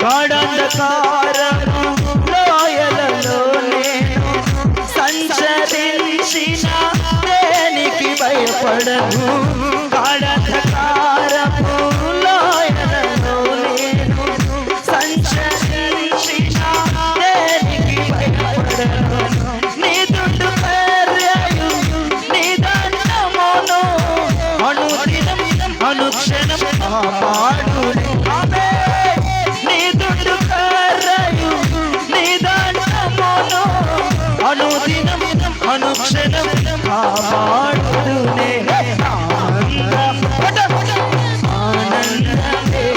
గాఢంధకారము లోయలలో నేను సంచరించిన దేనికి భయపడను. గాఢంధకారము లోయలలో నేను సంచరించిన దేనికి భయపడను. నీ దుడ్డు కర్రయు నీ దండమును అనుదినం అనుక్షణం కాపాడును. నీ దుడ్డు కర్రయు నీ దండమును అనుదినం అనుక్షణం కాపాడునే. ఆనందమే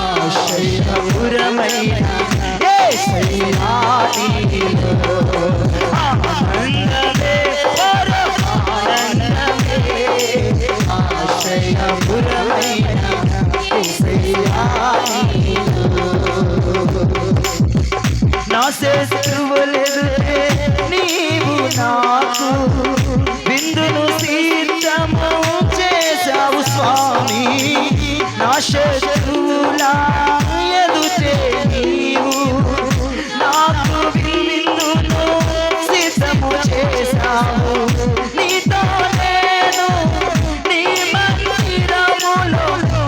ఆశ్రయపురమైన యేసయ్యా నీలో. ఆనందమే పరమానందమే ఆశ్రయపురమైన యేసయ్యా నీలో. నా శత్రువులెదుటే నీవు నాకు విందును సిద్ధము చేశావు స్వామి. నా శత్రువుల ఎదుటే నీవు నాకు విందును సిద్ధము చేశావు. నీతో నేను నీ మందిరములో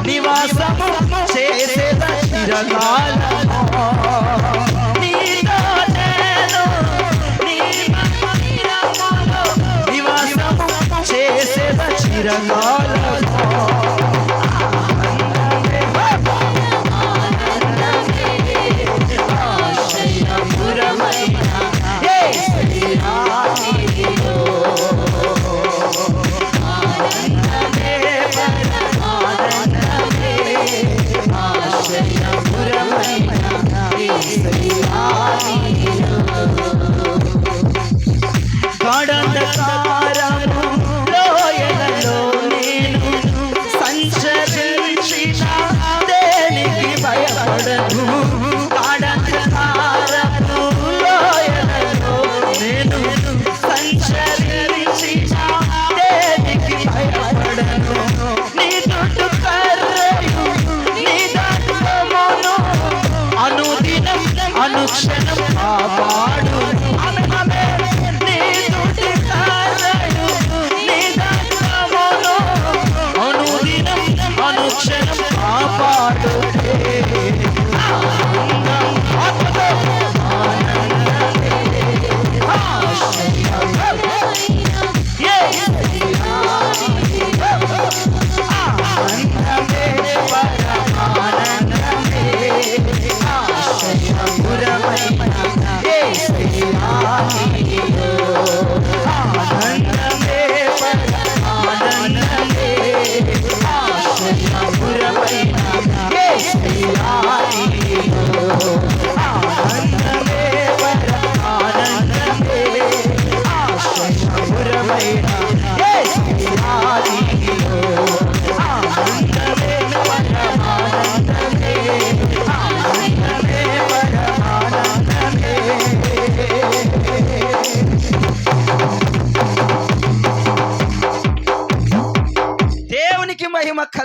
నివాసము చేసేద చిరకాలము. నీతో నేను నీ మందిరములో నివాసము చేసేద చిరకాలము. ఆశ్రయపురమైన యేసయ్యా నీలో. ఆనందమే పరమానందమే ఆశ్రయపురమైన యేసయ్యా నీలో. గాఢంధకారము లోయలలో నేను సంచరించిన దేనికి భయపడను. గాఢంధకారము లోయలలో నేను సంచరించిన దేనికి భయపడను. నీ దుడ్డు కర్రయు నీ దండమును అనుదినం అనుక్షణం కాపాడును. నీ దుడ్డు కర్రయు నీ దండమును అనుదినం అనుక్షణం కాపాడునే. ఆనందమే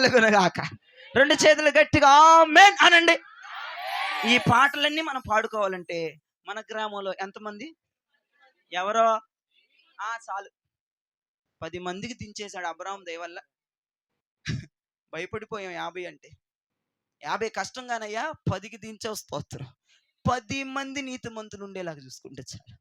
కలుగును గాక. 2 చేతులు గట్టిగా ఆమేన్ అనండి. ఈ పాటలన్నీ మనం పాడుకోవాలంటే మన గ్రామంలో ఎంతమంది? ఎవరో చాలు 10 మందికి దించేశాడు అబ్రాహాం దయ వల్ల. భయపడిపోయాం 50 అంటే. 50 కష్టంగానయ్యా, 10కి దించావు, స్తోత్రం. 10 మంది నీతిమంతులు ఉండేలాగా చూసుకుంటే చాలు.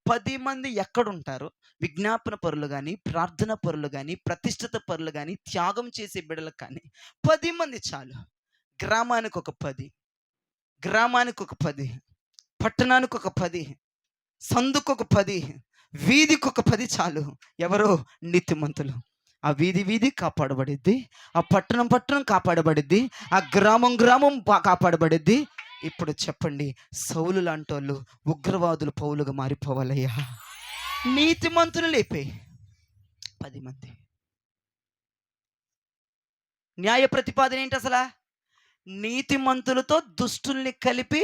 10 మంది ఎక్కడుంటారో, విజ్ఞాపన పరులు కానీ, ప్రార్థన పరులు కానీ, ప్రతిష్ఠిత పరులు కానీ, త్యాగం చేసే బిడ్డలకు కానీ 10 మంది చాలు. గ్రామానికి ఒక 10, గ్రామానికి ఒక 10, పట్టణానికి ఒక 10, సందుకు ఒక 10, వీధికి ఒక 10 చాలు. ఎవరో? నీతిమంతులు. ఆ వీధి కాపాడబడిద్ది, ఆ పట్టణం కాపాడబడిద్ది, ఆ గ్రామం కాపాడబడిద్ది. ఇప్పుడు చెప్పండి, సౌలు లాంటి వాళ్ళు ఉగ్రవాదులు పౌలుగా మారిపోవాలయ్యా. నీతిమంతులు లేపే 10 మంది. న్యాయ ప్రతిపాదన ఏంటి అసలు? నీతిమంతులతో దుష్టుల్ని కలిపి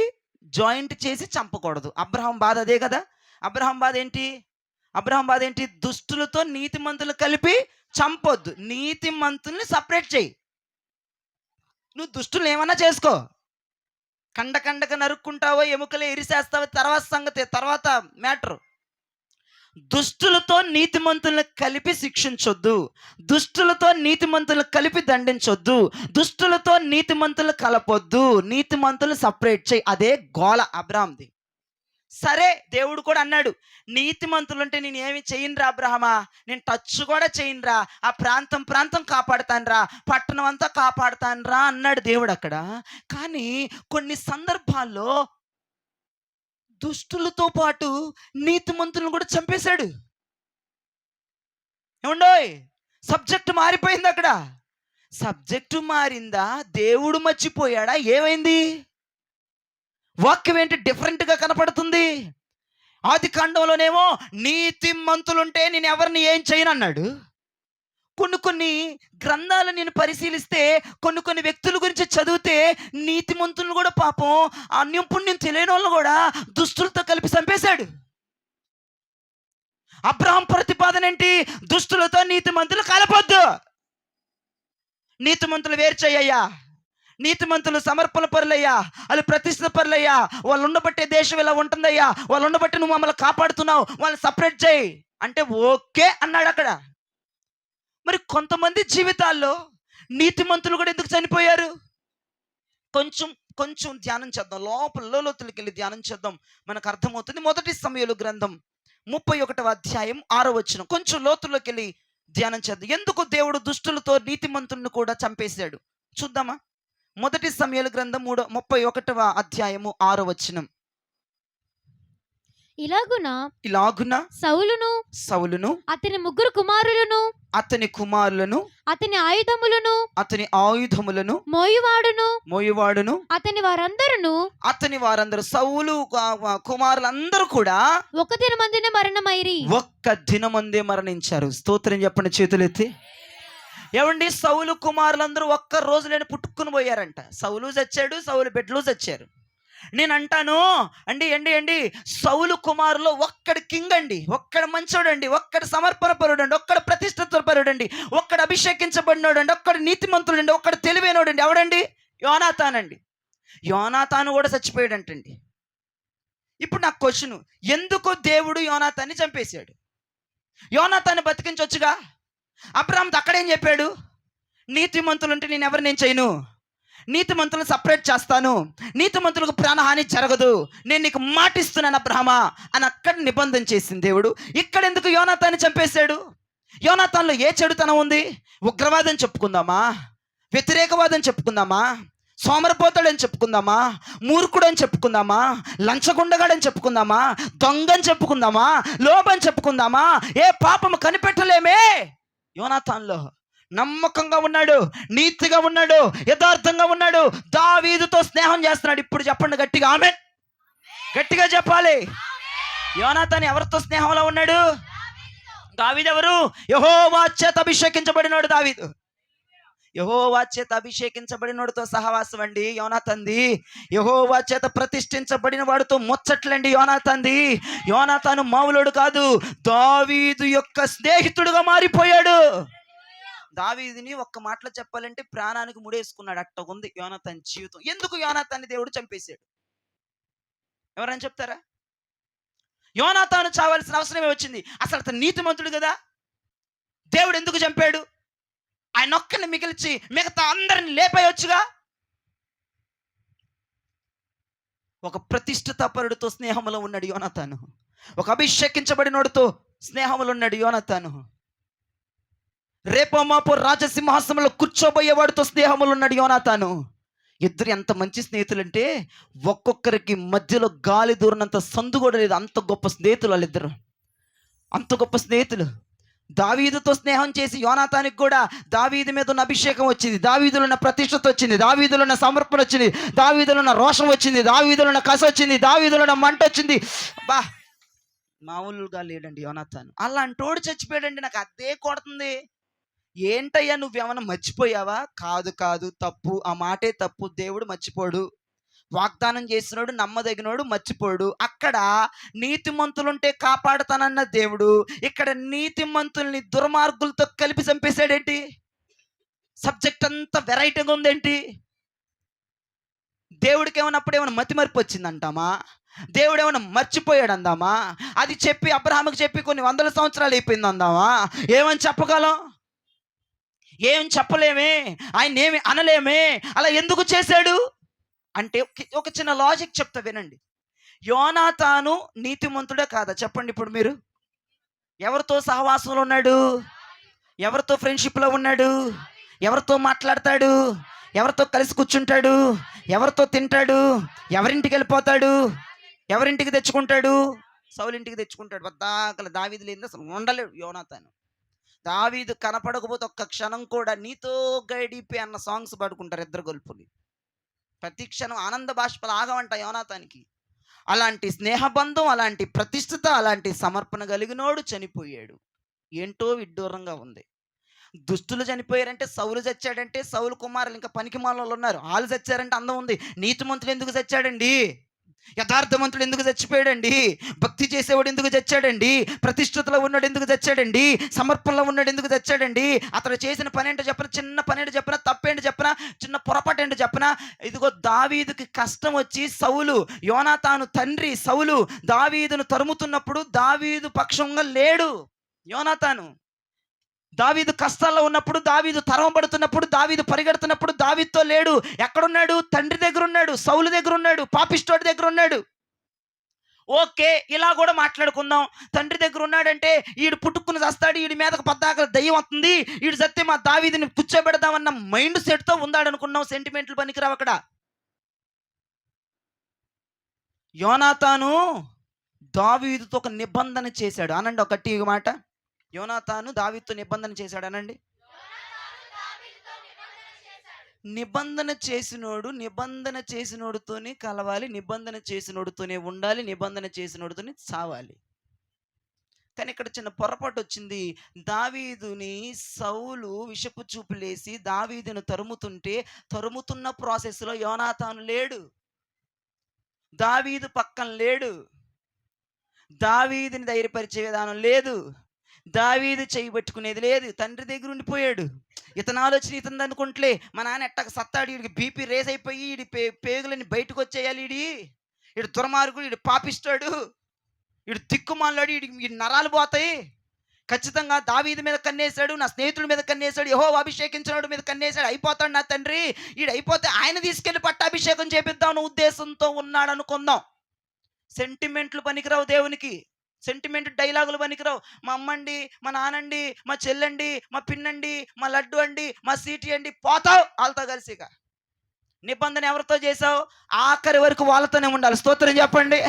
జాయింట్ చేసి చంపకూడదు. అబ్రహాం బాధ అదే కదా. అబ్రహాం బాధ ఏంటి? దుష్టులతో నీతిమంతులు కలిపి చంపొద్దు, నీతిమంతుల్ని సపరేట్ చేయి. నువ్వు దుష్టులు ఏమన్నా చేసుకో, కండగా నరుక్కుంటావో, ఎముకలు ఎరిసేస్తావో, తర్వాత సంగతి, తర్వాత మ్యాటర్. దుష్టులతో నీతిమంతులను కలిపి శిక్షించొద్దు, దుష్టులతో నీతిమంతులను కలిపి దండించొద్దు, దుష్టులతో నీతిమంతులు కలపొద్దు, నీతిమంతులు సపరేట్ చేయి. అదే గోల అబ్రహాంది. సరే, దేవుడు కూడా అన్నాడు, నీతిమంతులు అంటే నేను ఏమి చేయనురా అబ్రహమా, నేను టచ్ కూడా చేయనురా, ఆ ప్రాంతం కాపాడుతానురా, పట్టణం అంతా కాపాడుతానురా అన్నాడు దేవుడు అక్కడ. కానీ కొన్ని సందర్భాల్లో దుష్టులతో పాటు నీతిమంతులను కూడా చంపేశాడు. ఏమండోయ్, సబ్జెక్టు మారిపోయింది అక్కడ. సబ్జెక్టు మారిందా, దేవుడు మర్చిపోయాడా, ఏమైంది? వాక్యం ఏంటి డిఫరెంట్గా కనపడుతుంది. ఆది కాండంలోనేమో నీతిమంతులుంటే నేను ఎవరిని ఏం చేయను అన్నాడు. కొన్ని గ్రంథాలు నేను పరిశీలిస్తే, కొన్ని వ్యక్తుల గురించి చదివితే నీతిమంతులను కూడా పాపం అన్యం పుణ్యం తెలియని వాళ్ళు కూడా దుష్టులతో కలిపి చంపేశాడు. అబ్రహాం ప్రతిపాదన ఏంటి? దుష్టులతో నీతిమంతులు కలపొద్దు, నీతిమంతులు వేరు చేయయ్యా, నీతిమంతులు సమర్పణ పరులయ్యా, వాళ్ళు ప్రతిష్ఠిత పరులయ్యా, వాళ్ళు ఉండబట్టే దేశం ఇలా ఉంటుందయ్యా, వాళ్ళు ఉండబట్టి నువ్వు మమ్మల్ని కాపాడుతున్నావు, వాళ్ళని సపరేట్ చేయి అంటే ఓకే అన్నాడు అక్కడ. మరి కొంతమంది జీవితాల్లో నీతిమంతులు కూడా ఎందుకు చనిపోయారు? కొంచెం ధ్యానం చేద్దాం, లోతులకి వెళ్ళి ధ్యానం చేద్దాం, మనకు అర్థమవుతుంది. 1 సమూయేలు గ్రంథం 31వ అధ్యాయం 6వ వచనం. కొంచెం లోతుల్లోకి వెళ్ళి ధ్యానం చేద్దాం. ఎందుకు దేవుడు దుష్టులతో నీతిమంతులను కూడా చంపేశాడు చూద్దామా. 1 సమూయేలు గ్రంథం 31వ అధ్యాయము 6వ వచనం. ఇలాగున సౌలును అతని 3 కుమారులను, అతని కుమారులను, అతని ఆయుధములను మోయువాడును అతని వారందరూ సౌలు కుమారులందరూ కూడా ఒక దినమందే మరణించారు. స్తోత్రం చెప్పండి చేతులెత్తి. ఏమండి, సౌలు కుమారులందరూ ఒక్క రోజులోనే పుట్టుకుని పోయారంట. సౌలు చచ్చాడు, సౌలు బిడ్డలు చచ్చారు. నేను అంటాను అండి, సౌలు కుమారులో ఒక్కడు కింగ్ అండి, ఒక్కడు మంచోడండి, ఒక్కడు సమర్పణ పరుడండి, ఒక్కడు ప్రతిష్ఠిత పరుడండి, ఒక్కడు అభిషేకించబడినోడండి, ఒక్కడు నీతిమంతుడండి, ఒక్కడు తెలివైనోడండి. ఎవడండి? యోనాతాన్ అండి. యోనాతాను కూడా చచ్చిపోయాడంటండి. ఇప్పుడు నాకు క్వశ్చన్, ఎందుకు దేవుడు యోనాతాన్ని చంపేశాడు? యోనాతాన్ని బతికించవచ్చుగా. అబ్రహాంతో అక్కడేం చెప్పాడు? నీతిమంతులుంటే నేను ఎవరు నేను చేయను, నీతిమంతులను సపరేట్ చేస్తాను, నీతిమంతులకు ప్రాణహాని జరగదు, నేను నీకు మాటిస్తున్నాను అబ్రహమా అని అక్కడ నిబంధన చేసింది దేవుడు. ఇక్కడ ఎందుకు యోనాతాన్ని చంపేశాడు? యోనాతాన్లో ఏ చెడుతనం ఉంది? ఉగ్రవాదం చెప్పుకుందామా, వ్యతిరేకవాదం చెప్పుకుందామా, సోమరపోతాడని చెప్పుకుందామా, మూర్ఖుడని చెప్పుకుందామా, లంచగొండగాడని చెప్పుకుందామా, దొంగని చెప్పుకుందామా, లోబని చెప్పుకుందామా? ఏ పాపము కనిపెట్టలేమే. యోనాతాన్లో నమ్మకంగా ఉన్నాడు, నీతిగా ఉన్నాడు, యథార్థంగా ఉన్నాడు, దావీదుతో స్నేహం చేస్తున్నాడు. ఇప్పుడు చెప్పండి గట్టిగా ఆమేన్. గట్టిగా చెప్పాలి. యోనాతాన్ ఎవరితో స్నేహంలో ఉన్నాడు? దావీదు ఎవరు? యెహోవా చేత అభిషేకించబడినాడు దావీదు. యెహోవా చేత అభిషేకించబడినోడితో సహవాసం అండి యోనాతాన్ది. యెహోవా చేత ప్రతిష్ఠించబడిన వాడితో ముచ్చట్లండి యోనాతాన్ది. యోనాతాను మామూలుడు కాదు, దావీదు యొక్క స్నేహితుడుగా మారిపోయాడు. దావీదుని ఒక్క మాటలో చెప్పాలంటే ప్రాణానికి ముడేసుకున్నాడు. అట్టగుంది యోనాతాను జీవితం. ఎందుకు యోనాతాన్ని దేవుడు చంపేశాడు? ఎవరైనా చెప్తారా? యోనాతాను చావాల్సిన అవసరమే వచ్చింది. అసలు అతను నీతిమంతుడు కదా, దేవుడు ఎందుకు చంపాడు? ఆయన ఒక్కరిని మిగిల్చి మిగతా అందరిని లేపేయొచ్చుగా. ఒక ప్రతిష్ఠితపరుడితో స్నేహంలో ఉన్నాడు యోనాతాను. ఒక అభిషేకించబడినోడితో స్నేహంలో ఉన్నాడు యోనాతాను. రేపో మాపో రాజసింహాసనంలో కూర్చోబోయేవాడితో స్నేహంలో ఉన్నాడు యోనాతాను. ఇద్దరు ఎంత మంచి స్నేహితులు అంటే ఒక్కొక్కరికి మధ్యలో గాలి దూరనంత సందు కూడా లేదు. అంత గొప్ప స్నేహితులు వాళ్ళిద్దరు, అంత గొప్ప స్నేహితులు. దావీదుతో స్నేహం చేసి యోనాతానికి కూడా దావీదు మీద ఉన్న అభిషేకం వచ్చింది, దావీదులో ఉన్న ప్రతిష్టత వచ్చింది, దావీదులో ఉన్న సమర్పణ వచ్చింది, దావీదులో ఉన్న రోషం వచ్చింది, దావీదులో ఉన్న కస వచ్చింది, దావీదులో ఉన్న మంట వచ్చింది. బా, మామూలుగా లేడండి యోనాతాను. అలాంటోడు చచ్చిపోయాడండి. నాకు అదే కొడుతుంది. ఏంటయ్యా నువ్వేమన్నా మర్చిపోయావా? కాదు కాదు, తప్పు, ఆ మాటే తప్పు. దేవుడు మర్చిపోడు. వాగ్దానం చేసినోడు నమ్మదగినోడు మర్చిపోడు. అక్కడ నీతిమంతులుంటే కాపాడుతానన్న దేవుడు ఇక్కడ నీతిమంతుల్ని దుర్మార్గులతో కలిపి చంపేశాడేంటి? సబ్జెక్ట్ అంతా వెరైటీగా ఉందేంటి? దేవుడికి ఏమన్నప్పుడు ఏమైనా మతిమరుపు వచ్చిందంటామా? దేవుడు ఏమైనా మర్చిపోయాడు అందామా? అది చెప్పి అబ్రహాముకి చెప్పి కొన్ని వందల సంవత్సరాలు అయిపోయింది అందామా? ఏమని చెప్పగలం? ఏం చెప్పలేమే, ఆయన ఏమి అనలేమే. అలా ఎందుకు చేశాడు అంటే ఒక చిన్న లాజిక్ చెప్తా వినండి. యోనాతాను నీతిమంతుడే కాదా? చెప్పండి ఇప్పుడు మీరు. ఎవరితో సహవాసంలో ఉన్నాడు? ఎవరితో ఫ్రెండ్షిప్లో ఉన్నాడు? ఎవరితో మాట్లాడతాడు? ఎవరితో కలిసి కూర్చుంటాడు? ఎవరితో తింటాడు? ఎవరింటికి వెళ్ళిపోతాడు? ఎవరింటికి తెచ్చుకుంటాడు? సౌలింటికి తెచ్చుకుంటాడు. వద్దాకల దావీదు లేని అసలు ఉండలేడు యోనాతాను. దావీదు కనపడకపోతే ఒక్క క్షణం కూడా నీతో గడిపే అన్న సాంగ్స్ పాడుకుంటారు ఇద్దరు గొల్పుని. ప్రతి క్షణం ఆనంద బాష్పలు ఆగవంట యోనాతానికి. అలాంటి స్నేహబంధం, అలాంటి ప్రతిష్ఠత, అలాంటి సమర్పణ కలిగినోడు చనిపోయాడు. ఏంటో విడ్డూరంగా ఉంది. దుష్టులు చనిపోయారంటే, సౌలు చచ్చాడంటే, సౌలు కుమారులు ఇంకా పనికి మాలలో ఉన్నారు, వాళ్ళు చచ్చారంటే అందం ఉంది. నీతిమంతుడు ఎందుకు చచ్చాడండి? యథార్థవంతుడు ఎందుకు చచ్చిపోయాడండి? భక్తి చేసేవాడు ఎందుకు చచ్చాడండి? ప్రతిష్ఠతలో ఉన్నాడు ఎందుకు చచ్చాడండి? సమర్పణలో ఉన్నాడు ఎందుకు చచ్చాడండి? అతడు చేసిన పని ఏంటో చెప్పనా, చిన్న పని ఏంటో చెప్పనా, తప్పేంటో చెప్పనా, చిన్న పొరపాటు ఏంటో చెప్పనా? ఇదిగో దావీదుకి కష్టం వచ్చి సౌలు, యోనాతాను తండ్రి సౌలు దావీదును తరుముతున్నప్పుడు దావీదు పక్షంగా లేడు యోనాతాను. దావీదు కష్టాల్లో ఉన్నప్పుడు, దావీదు తరమబడుతున్నప్పుడు, దావీదు పరిగెడుతున్నప్పుడు దావీదుతో లేడు. ఎక్కడున్నాడు? తండ్రి దగ్గర ఉన్నాడు, సౌలు దగ్గర ఉన్నాడు, పాపిష్టోడి దగ్గర ఉన్నాడు. ఓకే, ఇలా కూడా మాట్లాడుకుందాం. తండ్రి దగ్గర ఉన్నాడంటే ఈడు పుట్టుకుని చస్తాడు, ఈడి మీదకు పద్దాకల దయ్యం వస్తుంది, ఈడు సత్తే మా దావీదుని కూర్చోబెడదామన్న మైండ్ సెట్తో ఉన్నాడనుకున్నాం. సెంటిమెంట్లు పనికిరావు అక్కడ. యోనాతాను దావీదుతో ఒక నిబంధన చేశాడు. అనండి ఒకటి మాట. యోనాతాను దావీదుతో నిబంధన చేశాడు అనండి. నిబంధన చేసినోడుతోనే కలవాలి, నిబంధన చేసినోడుతోనే ఉండాలి, నిబంధన చేసినోడుతోనే చావాలి. కానీ ఇక్కడ చిన్న పొరపాటు వచ్చింది. దావీదుని సౌలు విషపు చూపులేసి దావీదును తరుముతుంటే, తరుముతున్న ప్రాసెస్లో యోనాతాను లేడు, దావీదు పక్కన లేడు, దావీదుని ధైర్యపరిచే విధానం లేదు, దావీదు చేయి పట్టుకునేది లేదు, తండ్రి దగ్గర ఉండిపోయాడు. ఇతను ఆలోచన ఇతను అనుకుంటలే, మా నాన్న ఎట్టక సత్తాడు, వీడికి బీపీ రేస్ అయిపోయి వీడి పేగులని బయటకు వచ్చేయాలి, వీడు దుర్మార్గుడు, వీడు పాపిస్తాడు, వీడు దిక్కుమాలాడు, వీడి నరాలు పోతాయి, ఖచ్చితంగా దావీదు మీద కన్నేశాడు, నా స్నేహితుడి మీద కన్నేశాడు, యెహోవా అభిషేకించినోడి మీద కన్నేశాడు, అయిపోతాడు నా తండ్రి, వీడు అయిపోతే ఆయన తీసుకెళ్ళి పట్టాభిషేకం చేపిద్దామన్న ఉద్దేశంతో ఉన్నాడు అనుకుందాం. సెంటిమెంట్లు పనికిరావు దేవునికి. సెంటిమెంట్ డైలాగులు పనికిరావు. మా అమ్మండి, మా నానండి, మా చెల్లండి, మా పిన్నండి, మా లడ్డు అండి, మా సీటీ అండి, పోతావు వాళ్ళతో కలిసి. ఇక నిబంధన ఎవరితో చేసావు? ఆఖరి వరకు వాళ్ళతోనే ఉండాలి. స్తోత్రం చెప్పండి.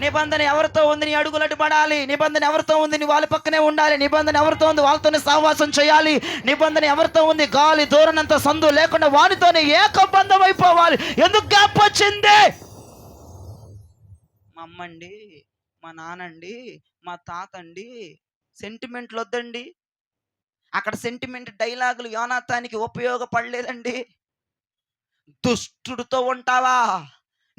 నిబంధన ఎవరితో ఉంది? నీ అడుగులటు పడాలి. నిబంధన ఎవరితో ఉంది? నీ వాళ్ళ పక్కనే ఉండాలి. నిబంధన ఎవరితో ఉంది? వాళ్ళతోనే సహవాసం చేయాలి. నిబంధన ఎవరితో ఉంది? గాలి దూరనంత సందు లేకుండా వానితోనే ఏకబంధం అయిపోవాలి. ఎందుకు గ్యాప్ వచ్చింది? మా అమ్మండి, మా నానండి, మా తాత అండి, సెంటిమెంట్లు వద్దండి. అక్కడ సెంటిమెంట్ డైలాగులు యోనాతానికి ఉపయోగపడలేదండి. దుష్టుడితో ఉంటావా?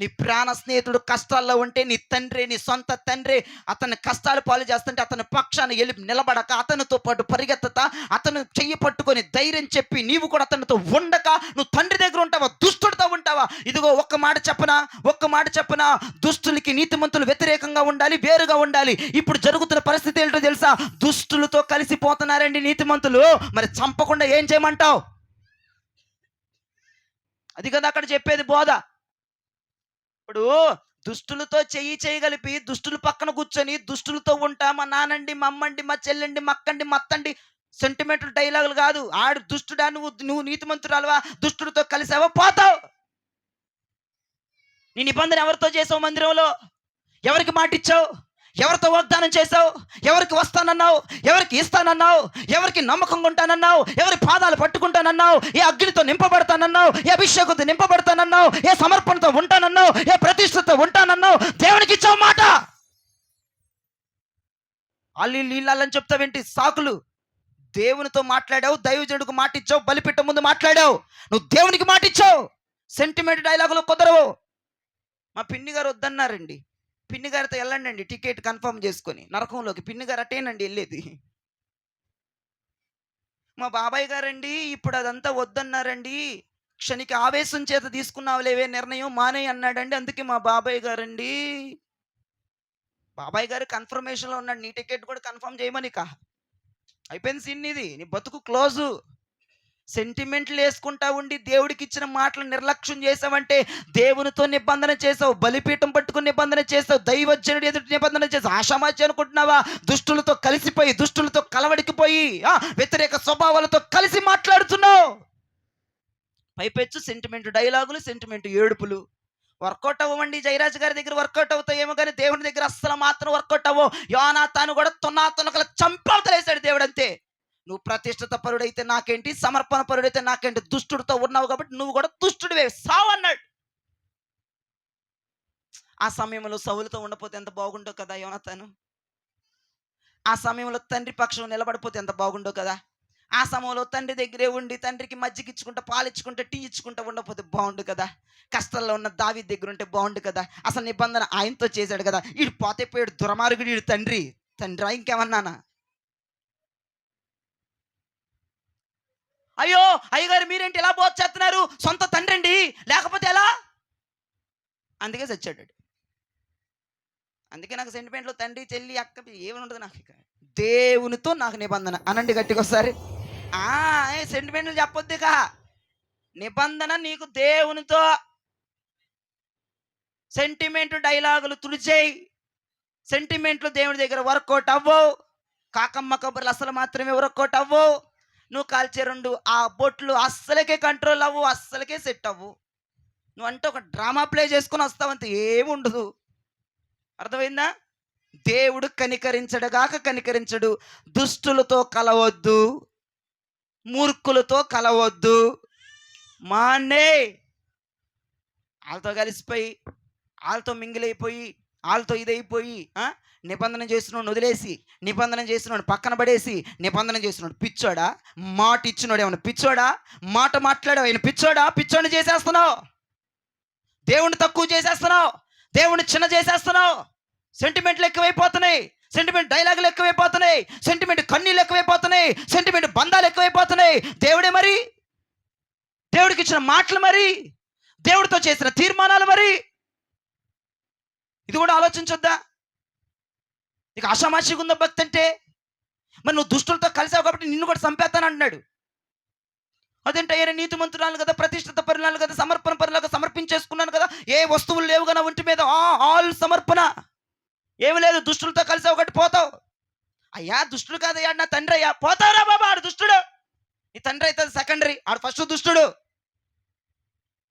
నీ ప్రాణ స్నేహితుడు కష్టాల్లో ఉంటే నీ తండ్రి, నీ సొంత తండ్రి అతన్ని కష్టాలు పాలు చేస్తుంటే అతని పక్షాన నిలబడక, అతనితో పాటు పరిగెత్తత, అతను చెయ్యి పట్టుకొని ధైర్యం చెప్పి నీవు కూడా అతనితో ఉండక నువ్వు తండ్రి దగ్గర ఉంటావా, దుష్టుడితో ఉంటావా? ఇదిగో ఒక్క మాట చెప్పనా, దుష్టులకి నీతిమంతులు వ్యతిరేకంగా ఉండాలి, వేరుగా ఉండాలి. ఇప్పుడు జరుగుతున్న పరిస్థితి ఏంటో తెలుసా? దుష్టులతో కలిసిపోతున్నారండి నీతిమంతులు. మరి చంపకుండా ఏం చేయమంటావు? అది కదా అక్కడ చెప్పేది బోధ. ఇప్పుడు దుష్టులతో చేయగలిపి దుష్టుల పక్కన కూర్చొని దుష్టులతో ఉంటా, మా నానండి, మా అమ్మండి, మా చెల్లండి, మా అక్కండి, మా అత్తండి, సెంటిమెంటల్ డైలాగులు కాదు. ఆడు దుష్టుడా, నువ్వు నీతిమంతురాలువా, దుష్టుడితో కలిసావా పోతావు. నీ నిబంధన ఎవరితో చేసావు? మందిరంలో ఎవరికి మాటిచ్చావు? ఎవరితో వాగ్దానం చేసావు? ఎవరికి వస్తానన్నావు? ఎవరికి ఇస్తానన్నావు? ఎవరికి నమ్మకంగా ఉంటానన్నావు? ఎవరి పాదాలు పట్టుకుంటానన్నావు? ఏ అగ్నితో నింపబడతానన్నావు? ఏ అభిషేకంతో నింపబడతానన్నావు? ఏ సమర్పణతో ఉంటానన్నావు? ఏ ప్రతిష్టతో ఉంటానన్నావు? దేవునికి ఇచ్చావు మాట. నీళ్ళని చెప్తావేంటి సాకులు? దేవునితో మాట్లాడావు, దైవజనుడికి మాట ఇచ్చావు, బలిపిట్ట ముందు మాట్లాడావు, నువ్వు దేవునికి మాట ఇచ్చావు. సెంటిమెంట్ డైలాగులు కుదరవు. మా పిన్ని గారు వద్దన్నారండి. పిన్ని గారితో వెళ్ళండి, టికెట్ కన్ఫర్మ్ చేసుకొని నరకంలోకి. పిన్ని గారు అటేనండి వెళ్ళేది. మా బాబాయ్ గారండి ఇప్పుడు అదంతా వద్దన్నారండి, క్షణిక ఆవేశం చేత తీసుకున్నావులేవే నిర్ణయం, మానే అన్నాడండి. అందుకే మా బాబాయ్ గారు కన్ఫర్మేషన్లో ఉన్నాడు. నీ టికెట్ కూడా కన్ఫర్మ్ చేయమని అయిపోయింది సీన్. ఇది నీ బతుకు క్లోజు. సెంటిమెంట్లు వేసుకుంటా ఉండి దేవుడికి ఇచ్చిన మాటలు నిర్లక్ష్యం చేసావంటే దేవునితో నిబంధన చేసావు, బలిపీఠం పట్టుకుని నిబంధన చేసావు, దైవజనుడి ఎదుటి నిబంధన చేసావు. ఆషామాచి అనుకుంటున్నావా? దుష్టులతో కలిసిపోయి, దుష్టులతో కలవడికిపోయి, వ్యతిరేక స్వభావాలతో కలిసి మాట్లాడుతున్నావు. పైపెచ్చు సెంటిమెంట్ డైలాగులు, సెంటిమెంట్ ఏడుపులు. వర్కౌట్ అవ్వమండి. జయరాజు గారి దగ్గర వర్కౌట్ అవుతాయేమో కానీ దేవుని దగ్గర అస్సలు మాత్రం వర్కౌట్ అవ్వవు. యోనాతాను కూడా తునకల చంపవతలేశాడు దేవుడు. అంతే. నువ్వు ప్రతిష్ఠిత పరుడైతే నాకేంటి, సమర్పణ పరుడైతే నాకేంటి, దుష్టుడితో ఉన్నావు కాబట్టి నువ్వు కూడా దుష్టుడివే, సావు అన్నాడు. ఆ సమయంలో సౌలుతో ఉండపోతే ఎంత బాగుండో కదా యోనాతాను. ఆ సమయంలో తండ్రి పక్షం నిలబడిపోతే ఎంత బాగుండో కదా. ఆ సమయంలో తండ్రి దగ్గరే ఉండి తండ్రికి మజ్జిగిచ్చుకుంటా, పాలిచ్చుకుంటా, టీ ఇచ్చుకుంటా ఉండకపోతే బాగుండు కదా. కష్టాల్లో ఉన్న దావీదు దగ్గర ఉంటే బాగుండు కదా. అసలు నిబంధన ఆయనతో చేశాడు కదా. వీడు పోతే పోయాడు, దుర్మార్గుడు వీడు. తండ్రి ఇంకేమన్నానా? అయ్యో అయ్యగారు మీరేంటి ఇలా బోధ చేస్తున్నారు, సొంత తండ్రి అండి, లేకపోతే ఎలా? అందుకే చచ్చాడు. అందుకే నాకు సెంటిమెంట్లో తండ్రి, చెల్లి, అక్క ఏమని ఉండదు నాకు. ఇక దేవునితో నాకు నిబంధన అనండి గట్టిగా ఒకసారి. సెంటిమెంట్లు చెప్పొద్దు. ఇక నిబంధన నీకు దేవునితో. సెంటిమెంట్ డైలాగులు తుడిచేయి. సెంటిమెంట్లు దేవుని దగ్గర వర్కౌట్ అవ్వవు. కాకమ్మ కబుర్లు అసలు మాత్రమే వర్కౌట్ అవ్వవు. నువ్వు కాల్చే ఆ బొట్లు అస్సలకే కంట్రోల్ అవ్వు, అస్సలకే సెట్ అవ్వు. నువ్వు అంటే ఒక డ్రామా ప్లే చేసుకుని వస్తావంత ఏముండదు. అర్థమైందా? దేవుడు కనికరించడు. దుష్టులతో కలవద్దు, మూర్ఖులతో కలవద్దు. మానే వాళ్ళతో కలిసిపోయి, వాళ్ళతో మింగిలైపోయి, వాళ్ళతో ఇదైపోయి నిబంధన చేసినోడు వదిలేసి, నిబంధన చేసినోడు పక్కన పడేసి, నిబంధన చేసినోడు పిచ్చోడా, మాట ఇచ్చినోడు ఏమన్నా పిచ్చోడా, మాట మాట్లాడావు ఆయన పిచ్చోడా? పిచ్చోడిని చేసేస్తున్నావు, దేవుణ్ణి తక్కువ చేసేస్తున్నావు, దేవుణ్ణి చిన్న చేసేస్తున్నావు. సెంటిమెంట్లు ఎక్కువైపోతున్నాయి, సెంటిమెంట్ డైలాగులు ఎక్కువైపోతున్నాయి, సెంటిమెంట్ కన్నీళ్ళు ఎక్కువైపోతున్నాయి, సెంటిమెంట్ బంధాలు ఎక్కువైపోతున్నాయి. దేవుడే మరి, దేవుడికి ఇచ్చిన మాటలు మరి, దేవుడితో చేసిన తీర్మానాలు మరి. ఇది కూడా ఆలోచించొద్దా? నీకు ఆషామాషిగా ఉందా భక్తి అంటే? మరి నువ్వు దుష్టులతో కలిసావు కాబట్టి నిన్ను కూడా చంపేస్తాను అంటున్నాడు. అదేంటే ఆయన నీతిమంతురాలు కదా, ప్రతిష్ఠిత పరురాలు కదా, సమర్పణ పరులాగా సమర్పించేసుకున్నాను కదా, ఏ వస్తువులు లేవు కదా ఒంటి మీద, ఆల్ సమర్పణ. ఏమి లేదు, దుష్టులతో కలిసావు ఒకటి పోతావు. అయ్యా దుష్టుడు కాదయ్యా, నా తండ్రి అయ్యా. పోతావురా బాబా, ఆడు దుష్టుడు. నీ తండ్రి అయితే సెకండరీ, ఆడు ఫస్ట్ దుష్టుడు.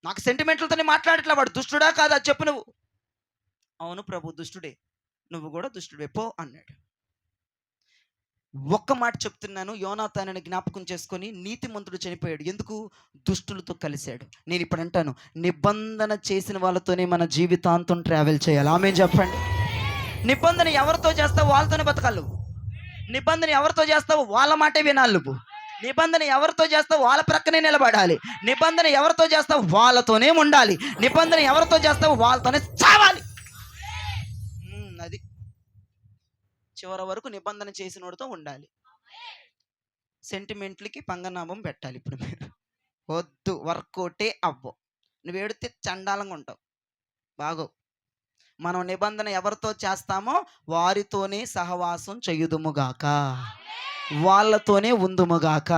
నాకు సెంటిమెంట్లతో మాట్లాడట్లా, వాడు దుష్టుడా కాదా చెప్పు నువ్వు. అవును ప్రభు దుష్టుడే, నువ్వు కూడా దుష్టుడే పో అన్నాడు. ఒక్క మాట చెప్తున్నాను, యోనాతానుని జ్ఞాపకం చేసుకొని. నీతిమంతుడు చనిపోయాడు ఎందుకు? దుష్టులతో కలిశాడు. నేను ఇప్పుడు అంటాను, నిబంధన చేసిన వాళ్ళతోనే మన జీవితాంతం ట్రావెల్ చేయాలి. ఆమె చెప్పండి. నిబంధన ఎవరితో చేస్తావు వాళ్ళతోనే బతకాలి. నిబంధన ఎవరితో చేస్తావు వాళ్ళ మాటే వినాలి. నిబంధన ఎవరితో చేస్తావు వాళ్ళ ప్రక్కనే నిలబడాలి. నిబంధన ఎవరితో చేస్తావు వాళ్ళతోనే ఉండాలి. నిబంధన ఎవరితో చేస్తావు వాళ్ళతోనే చావాలి. అది చివరి వరకు నిబంధన చేసినోడితో ఉండాలి. సెంటిమెంట్లకి పంగనామం పెట్టాలి. ఇప్పుడు మీరు వద్దు, వర్కౌటే అవ్వవు. నువ్వు ఏడితే చండాలంగా ఉంటావు, బాగోవు. మనం నిబంధన ఎవరితో చేస్తామో వారితోనే సహవాసం చేయుదుముగాక, వాళ్ళతోనే ఉందుముగాక.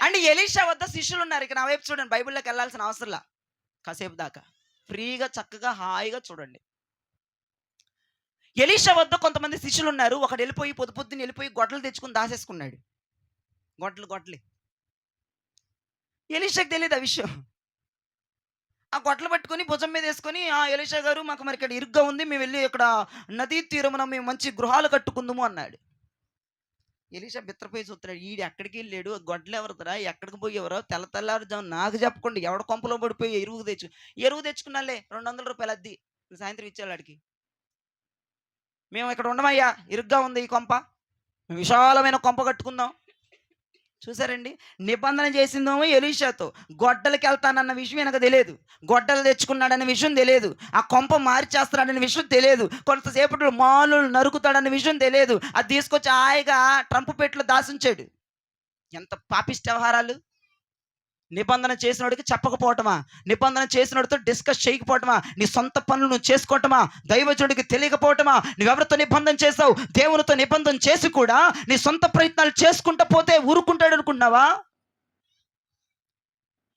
అండ్ ఎలీషా వద్ద శిష్యులు ఉన్నారు. ఇక నా వైపు చూడండి, బైబిల్లోకి వెళ్ళాల్సిన అవసరంలా. కాసేపు దాకా ఫ్రీగా చక్కగా హాయిగా చూడండి. ఎలీషా వద్ద కొంతమంది శిష్యులు ఉన్నారు. ఒకడు వెళ్ళిపోయి పొద్దున్న వెళ్ళిపోయి గొడ్డలు తెచ్చుకుని దాసేసుకున్నాడు. గొడ్డలి ఎలీషాకి తెలియదు ఆ విషయం. ఆ గొడ్డలు పట్టుకొని భుజం మీద వేసుకొని, ఎలీషా గారు మాకు మరి ఇక్కడ ఇరుగ్గా ఉంది, మేము వెళ్ళి ఇక్కడ నదీ తీరమున మేము మంచి గృహాలు కట్టుకుందాము అన్నాడు. ఎలీషా బిత్రపోయి చూస్తున్నాడు, ఈడు ఎక్కడికి వెళ్ళాడు, గొడ్డలు ఎవరుతరా, ఎక్కడికి పోయి ఎవరో తెల్లవారుజాము నాకు చెప్పకుండా ఎవడ కొంపలో పడిపోయి ఎరువు తెచ్చుకున్నాలే 200 రూపాయలు అద్ది సాయంత్రం ఇచ్చాడు వాడికి. మేము ఇక్కడ ఉండమయ్యా, ఇరుగ్గా ఉంది ఈ కొంప, మేము విశాలమైన కొంప కట్టుకుందాం. చూసారండి, నిబంధన చేసిందేమో ఎలీషాతో. గొడ్డలకి వెళ్తానన్న విషయం నాకు తెలియదు, గొడ్డలు తెచ్చుకున్నాడన్న విషయం తెలియదు, ఆ కొంప మార్చేస్తున్నాడన్న విషయం తెలియదు, కొంతసేపట్లో మాలు నరుకుతాడన్న విషయం తెలియదు. అది తీసుకొచ్చి హాయిగా ట్రంప్ పెట్టులో దాసించాడు. ఎంత పాపిష్ట వ్యవహారాలు! నిబంధన చేసినోడికి చెప్పకపోవటమా, నిబంధన చేసినోడితో డిస్కస్ చేయకపోవటమా, నీ సొంత పనులు నువ్వు చేసుకోవటమా, దైవజనుడికి తెలియకపోవటమా, నువ్వెవరితో నిబంధన చేసావు, దేవునితో నిబంధన చేసి కూడా నీ సొంత ప్రయత్నాలు చేసుకుంటూ పోతే ఊరుకుంటాడు అనుకున్నావా?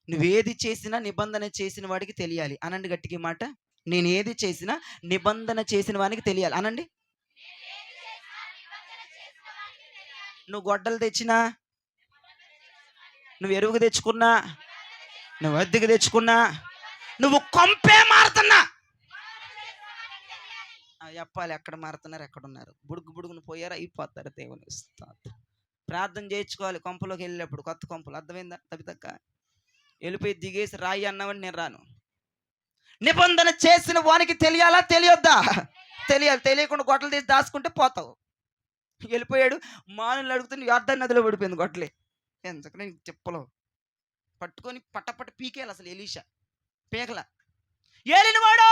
నువ్వేది చేసినా నిబంధన చేసిన వాడికి తెలియాలి. అనండి గట్టిగా మాట, నేను ఏది చేసినా నిబంధన చేసిన వాడికి తెలియాలి. అనండి. నువ్వు గొడ్డలు తెచ్చినా, నువ్వు ఎరువుకు తెచ్చుకున్నా, నువ్వు అద్దెకు తెచ్చుకున్నా, నువ్వు కొంపే మారుతున్నా చెప్పాలి. ఎక్కడ మారుతున్నారు, ఎక్కడున్నారు, బుడుగును పోయారా, అయిపోతారు. దేవుని స్తోత్రం. ప్రార్థన చేయించుకోవాలి కొంపలోకి వెళ్ళేటప్పుడు. కొత్త కొంపలు అర్థమైందా? తప్పితక్క వెళ్ళిపోయి దిగేసి రాయి అన్నామని నేను రాను. నిబంధన చేసిన వానికి తెలియాలా తెలియొద్దా? తెలియాలి. తెలియకుండా గొడ్డలు తీసి దాచుకుంటే పోతావు. వెళ్ళిపోయాడు, మానులు అడుగుతున్న యోర్దాను నదిలో పడిపోయింది గొడ్డలే. ఎందుకని చెప్పలో పట్టుకొని పట్టపట్ట పీకేయాలి. అసలు ఎలీషా పీకల. ఏలినవాడు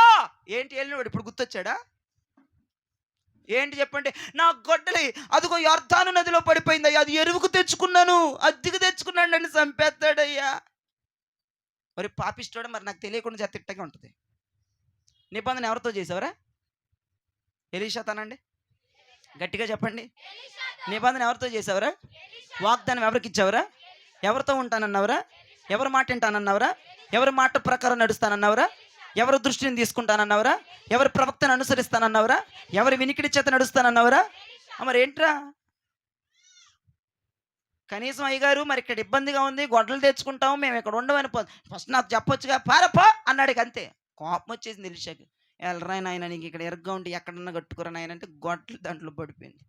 ఏంటి, ఏలినవాడు ఇప్పుడు గుర్తొచ్చాడా ఏంటి చెప్పండి? నా గొడ్డలి అదిగో యోర్దాను నదిలో పడిపోయింది అయ్యా, అది ఎరువుకు తెచ్చుకున్నాను, అద్దెకు తెచ్చుకున్నాడు అని చంపేస్తాడయ్యా. మరి పాపిస్తాడు, మరి నాకు తెలియకుండా చేత తిట్టగా ఉంటుంది. నిబంధన ఎవరితో చేసావరా? ఎలీషా తనండి, గట్టిగా చెప్పండి. నిబంధన ఎవరితో చేసావరా? వాగ్దానం ఎవరికి ఇచ్చావరా? ఎవరితో ఉంటానన్నావరా? ఎవరి మాట వింటానన్నావరా? ఎవరి మాట ప్రకారం నడుస్తానన్నావరా? ఎవరి దృష్టిని తీసుకుంటానన్నావరా? ఎవరి ప్రవక్తను అనుసరిస్తానన్నావరా? ఎవరి వినికిడి చేత నడుస్తానన్నావరా? మరి ఏంట్రా? కనీసం అయ్యగారు మరి ఇక్కడ ఇబ్బందిగా ఉంది, గొడ్డలు తెచ్చుకుంటాము, మేము ఇక్కడ ఉండమని ఫస్ట్ నాకు చెప్పొచ్చుగా, పారపో అన్నాడు. అంతే. కోపం వచ్చేసింది ఎలీషాకి. వెళ్ళరా నాయన, నీకు ఇక్కడ ఎరగ్గా ఉంటే ఎక్కడన్నా కట్టుకురా నాయన అంటే గొడ్డలు దాంట్లో పడిపోయింది.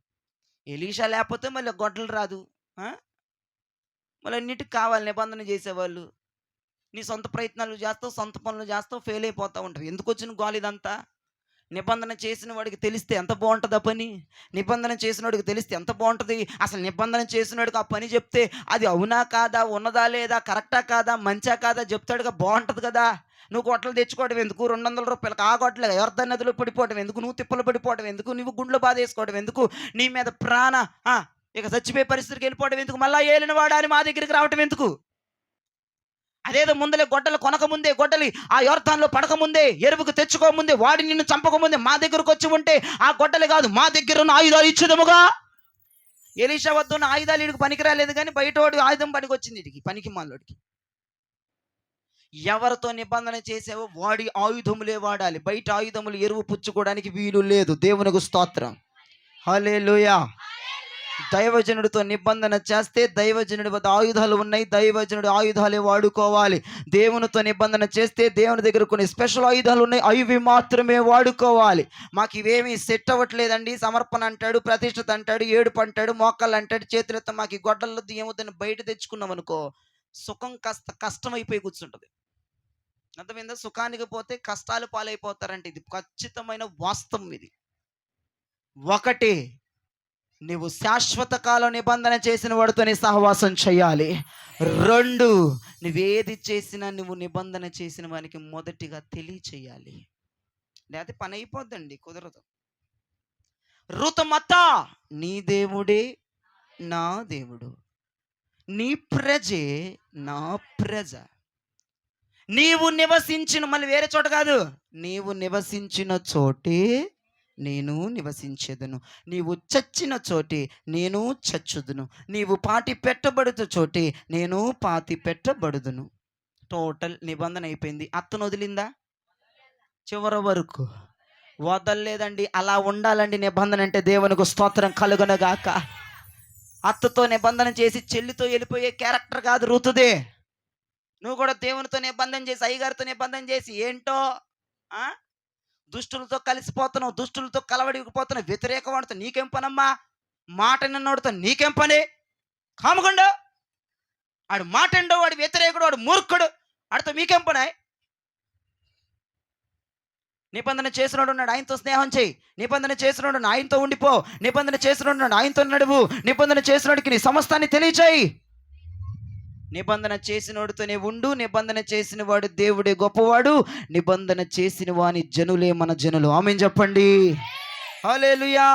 ఎలీషా లేకపోతే మళ్ళీ గొడ్డలు రాదు. మళ్ళీ అన్నిటికి కావాలి నిబంధన చేసేవాళ్ళు. నీ సొంత ప్రయత్నాలు చేస్తావు, సొంత పనులు చేస్తావు, ఫెయిల్ అయిపోతూ ఉంటావు. ఎందుకు వచ్చిన గోల్ ఇదంతా? నిబంధన చేసిన వాడికి తెలిస్తే ఎంత బాగుంటుంది ఆ పని. నిబంధన చేసిన వాడికి తెలిస్తే ఎంత బాగుంటుంది. అసలు నిబంధన చేసిన వాడికి ఆ పని చెప్తే అది అవునా కాదా, ఉన్నదా లేదా, కరెక్టా కాదా, మంచా కాదా చెప్తాడుగా, బాగుంటుంది కదా. నువ్వు గొట్టలు తెచ్చుకోవడం ఎందుకు, 200 రూపాయలకు ఆ గొట్టలు యోర్దాను నదిలో పడిపోవడం ఎందుకు, నువ్వు తిప్పలు పడిపోవడం ఎందుకు, నువ్వు గుండెలో బాధ వేసుకోవడం ఎందుకు, నీ మీద ప్రాణ ఇక చచ్చిపోయే పరిస్థితికి వెళ్ళిపోవడం ఎందుకు, మళ్ళా ఏలిన వాడని మా దగ్గరికి రావటం ఎందుకు? అదేదో ముందలే గొడ్డలు కొనకముందే, గొడ్డలి ఆ యోర్దాన్లో పడకముందే, ఎరువుకు తెచ్చుకోముందే, వాడి నిన్ను చంపకముందే మా దగ్గరకు వచ్చి ఉంటే ఆ గొడ్డలి కాదు మా దగ్గర ఉన్న ఆయుధాలు ఇచ్చేదముగా. ఎలీషా వద్ద ఉన్న ఆయుధాలు వీడికి పనికి రాలేదు, కానీ బయట వాడు ఆయుధం పనికి వచ్చింది వీడికి, పనికి మాలోడికి. ఎవరితో నిబంధన చేసావో వాడి ఆయుధములే వాడాలి. బయట ఆయుధములు ఎరువు పుచ్చుకోవడానికి వీలు లేదు. దేవునికి స్తోత్రం, హల్లెలూయా. దైవజనుడితో నిబంధన చేస్తే దైవజనుడి వద్ద ఆయుధాలు ఉన్నాయి, దైవజనుడి ఆయుధాలే వాడుకోవాలి. దేవునితో నిబంధన చేస్తే దేవుని దగ్గర కొన్ని స్పెషల్ ఆయుధాలు ఉన్నాయి, అవి మాత్రమే వాడుకోవాలి. మాకు ఇవేమీ సెట్ అవ్వట్లేదండి, సమర్పణ అంటాడు, ప్రతిష్ఠత అంటాడు, ఏడుపు అంటాడు, మోకాళ్ళు అంటాడు, చేతులెత్త మాకు ఈ గొడ్డలొద్దు ఏమొద్దని బయట తెచ్చుకున్నాం అనుకో, సుఖం కాస్త కష్టమైపోయి కూర్చుంటుంది. అర్థమైందా? సుఖానికి పోతే కష్టాలు పాలైపోతారంటే ఇది ఖచ్చితమైన వాస్తవం. ఇది ఒకటి నువ్వు శాశ్వత కాలం నిబంధన చేసిన వాడితోనే సహవాసం చేయాలి. 2, నువ్వేది చేసినా నువ్వు నిబంధన చేసిన వానికి మొదటిగా తెలియచేయాలి. లేకపోతే పని అయిపోద్దండి, కుదరదు. ఋతుమత, నీ దేవుడే నా దేవుడు, నీ ప్రజే నా ప్రజ. నీవు నివసించిన, మళ్ళీ వేరే చోట కాదు, నీవు నివసించిన చోటే నేను నివసించేదను, నీవు చచ్చిన చోటే నేను చచ్చుదును, నీవు పాతి పెట్టబడుతు చోటే నేను పాతి పెట్టబడుదును. టోటల్ నిబంధన అయిపోయింది. అత్తను వదిలిందా? చివరి వరకు వదలలేదండి. అలా ఉండాలండి నిబంధన అంటే. దేవునికి స్తోత్రం కలుగునగాక. అత్తతో నిబంధన చేసి చెల్లితో వెళ్ళిపోయే క్యారెక్టర్ కాదు ఋతుదే. నువ్వు కూడా దేవునితో నిబంధన చేసి, అయ్యగారితో నిబంధన చేసి ఏంటో దుష్టులతో కలిసిపోతున్నావు, దుష్టులతో కలవడిపోతున్నావు, వ్యతిరేక వాడితో నీకేం పనమ్మా? మాట నిన్నోడితో నీకేం పని? కామకుండా ఆడు మాట ఎండో, వాడు వ్యతిరేకుడు, వాడు మూర్ఖుడు, ఆడితో మీకేం పని? నిబంధన చేసినోడు ఉన్నాడు, ఆయనతో స్నేహం చేయి. నిబంధన చేసినోడు ఆయనతో ఉండిపో. నిబంధన చేసినోడు ఆయనతో నడువు. నిబంధన చేసినోడికి నీ సమస్తాన్ని తెలియచేయి. నిబంధన చేసినోడితోనే ఉండు. నిబంధన చేసిన వాడు దేవుడే గొప్పవాడు. నిబంధన చేసిన వాని జనులే మన జనులు. ఆమేన్ చెప్పండి. హల్లెలూయా,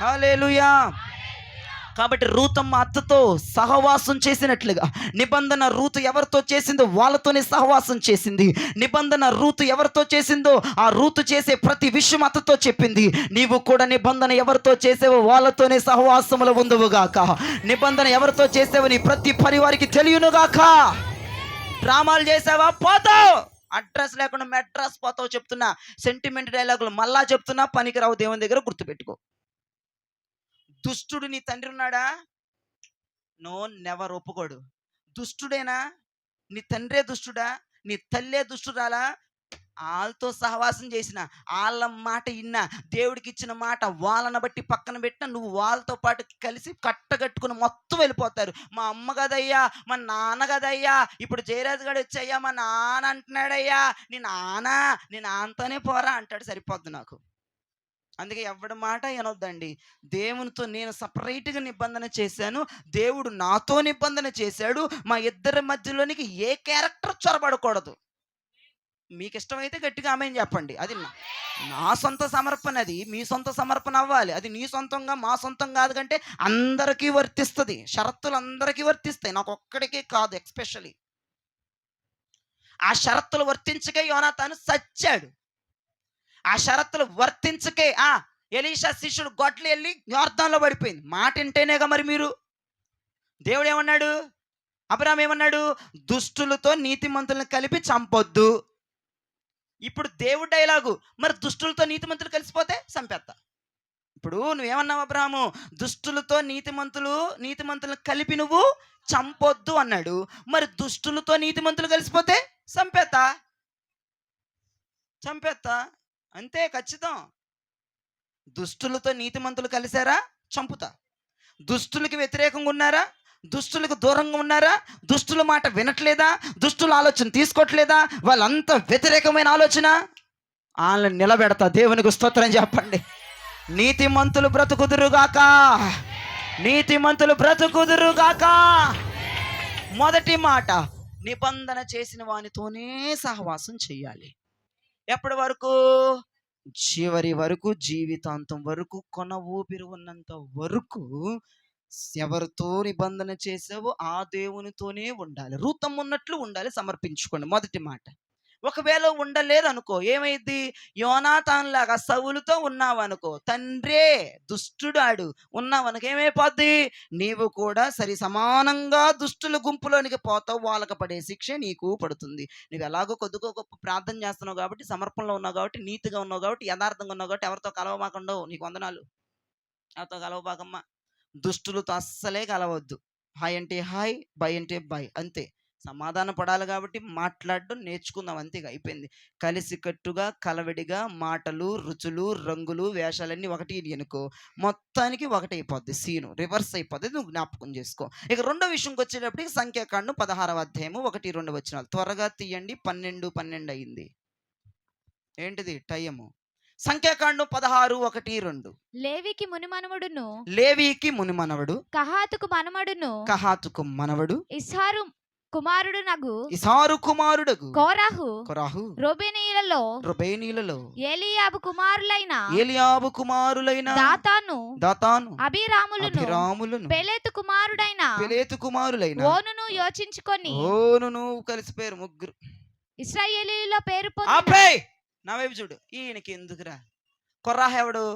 హల్లెలూయా. కాబట్టి రూతమ్మ అత్తతో సహవాసం చేసినట్లుగా నిబంధన రూతు ఎవరితో చేసిందో వాళ్ళతోనే సహవాసం చేసింది. నిబంధన రూతు ఎవరితో చేసిందో ఆ రూతు చేసే ప్రతి విషయం అత్తతో చెప్పింది. నీవు కూడా నిబంధన ఎవరితో చేసేవో వాళ్ళతోనే సహవాసములో ఉందువుగాక. నిబంధన ఎవరితో చేసేవో నీ ప్రతి పరివారికి తెలియనుగాక. డ్రామాలు చేసావా? పోతావు. అడ్రస్ లేకుండా మెడ్రాస్ పోతావు. చెప్తున్నా, సెంటిమెంట్ డైలాగులు మళ్ళా చెప్తున్నా, పనికిరావు. దేవుని దగ్గర గుర్తుపెట్టుకో. దుష్టుడు నీ తండ్రి ఉన్నాడా? No, never. ఒప్పుకోడు. దుష్టుడేనా? నీ తండ్రే దుష్టుడా? నీ తల్లే దుష్టురాలా? వాళ్ళతో సహవాసం చేసిన, వాళ్ళ మాట విన్నా, దేవుడికి ఇచ్చిన మాట వాళ్ళని బట్టి పక్కన పెట్టినా, నువ్వు వాళ్ళతో పాటు కలిసి కట్టగట్టుకుని మొత్తం వెళ్ళిపోతారు. మా అమ్మ కదయ్యా, మా నాన్న కదయ్యా, ఇప్పుడు జయరాజు గారు వచ్చాయ్యా, మా నాన్న అంటున్నాడయ్యా, నీ నాన్నతోనే పోరా అంటాడు. సరిపోద్ది నాకు. అందుకే ఎవడి మాట వినొద్దండి. దేవునితో నేను సపరేట్గా నిబంధన చేశాను, దేవుడు నాతో నిబంధన చేశాడు. మా ఇద్దరి మధ్యలోనికి ఏ క్యారెక్టర్ చొరబడకూడదు. మీకు ఇష్టమైతే గట్టిగా ఆమేన్ చెప్పండి. అది నా సొంత సమర్పణ, అది మీ సొంత సమర్పణ అవ్వాలి. అది నీ సొంతంగా మా సొంతం కాదు కంటే అందరికీ వర్తిస్తుంది. షరతులు అందరికీ వర్తిస్తాయి, నాకు ఒక్కడికే కాదు. ఎక్స్పెషలీ ఆ షరతులు వర్తించకే యోనాతాను సచ్చాడు. ఆ షరతులు వర్తించకే ఎలీషా శిష్యుడు గొడ్లు వెళ్ళి యోర్దాన్లో పడిపోయింది. మాట వింటేనేగా మరి మీరు. దేవుడు ఏమన్నాడు? అబ్రాహాము ఏమన్నాడు? దుష్టులతో నీతిమంతులను కలిపి చంపొద్దు. ఇప్పుడు దేవుడు డైలాగు, మరి దుష్టులతో నీతిమంతులు కలిసిపోతే చంపేస్తా. ఇప్పుడు నువ్వేమన్నావు? అబ్రాహాము దుష్టులతో నీతిమంతులను కలిపి నువ్వు చంపొద్దు అన్నాడు. మరి దుష్టులతో నీతిమంతులు కలిసిపోతే చంపేస్తా అంతే, ఖచ్చితం. దుష్టులతో నీతిమంతులు కలిశారా? చంపుతా. దుష్టులకి వ్యతిరేకంగా ఉన్నారా? దుష్టులకు దూరంగా ఉన్నారా? దుష్టుల మాట వినట్లేదా? దుష్టుల ఆలోచన తీసుకోవట్లేదా? వాళ్ళంతా వ్యతిరేకమైన ఆలోచన, వాళ్ళని నిలబెడతా. దేవునికి స్తోత్రం చెప్పండి. నీతిమంతులు బ్రతుకుదురుగాక, నీతిమంతులు బ్రతుకుదురుగాక. మొదటి మాట, నిబంధన చేసిన వానితోనే సహవాసం చెయ్యాలి. ఎప్పటి వరకు? చివరి వరకు, జీవితాంతం వరకు, కొన ఊపిరి ఉన్నంత వరకు ఎవరితో నిబంధన చేసావో ఆ దేవునితోనే ఉండాలి. రూతం ఉన్నట్లు ఉండాలి. సమర్పించుకోండి. మొదటి మాట. ఒకవేళ ఉండలేదు అనుకో, ఏమైంది? యోనాతాన్ లాగా సౌలుతో ఉన్నావనుకో, తండ్రే దుష్టుడాడు ఉన్నావనుకో, ఏమైపోద్ది? నీవు కూడా సరి సమానంగా దుష్టుల గుంపులోనికి పోతావు. వాళ్ళకి పడే శిక్ష నీకు పడుతుంది. నువ్వు ఎలాగో కొద్దిగా గొప్ప ప్రార్థన చేస్తున్నావు కాబట్టి, సమర్పణలో ఉన్నావు కాబట్టి, నీతిగా ఉన్నావు కాబట్టి, యథార్థంగా ఉన్నావు కాబట్టి, ఎవరితో కలవమాకుండవు. నీకు వందనాలు. ఎవరితో కలవబాకమ్మా. దుష్టులతో అస్సలే కలవద్దు. హాయ్ అంటే హాయ్, బై అంటే బై, అంతే. సమాధాన పడాలి కాబట్టి మాట్లాడడం నేర్చుకుందాం, అంతేగా, అయిపోయింది. కలిసికట్టుగా కలవడిగా మాటలు, రుచులు, రంగులు, వేషాలన్నీ ఒకటి అనుకో, మొత్తానికి ఒకటైపోద్ది. సీను రివర్స్ అయిపోద్ది. నువ్వు జ్ఞాపకం చేసుకో. ఇక రెండో విషయంకి వచ్చేటప్పటికి సంఖ్యాకాండం 16వ అధ్యాయము 1-2 వచనాలు త్వరగా తీయండి. 12 అయింది. ఏంటిది టైము? సంఖ్యాకాండం 16:1-2. లేవికి మునిమనుమడును లేవీకి మునిమనవడు, కహాతుకు మనమడును కహాతుకు మనవడు, ఇస్హారు కుమారుడు నగు ఇసారు కుమారుడగు కోరాహు కొరాహు, రూబేనీయులలో రొబేనీలలో ఏలీయాబు కుమారులైన ఏలియాబు కుమారులైన దాతాను దాతాను, అభిరాములను అభిరాములను, పెలేతు కుమారుడైన పెలేతు కుమారులైన ఓనును యోచించుకొని ఓనును కలిసిపోయారు ముగ్గురు. ఇశ్రాయేలీయుల పేరు పొందిన ఆపే నా వైపు చూడు. ఈయనకి ఎందుకురా? కొర్రాహ ఎవడు?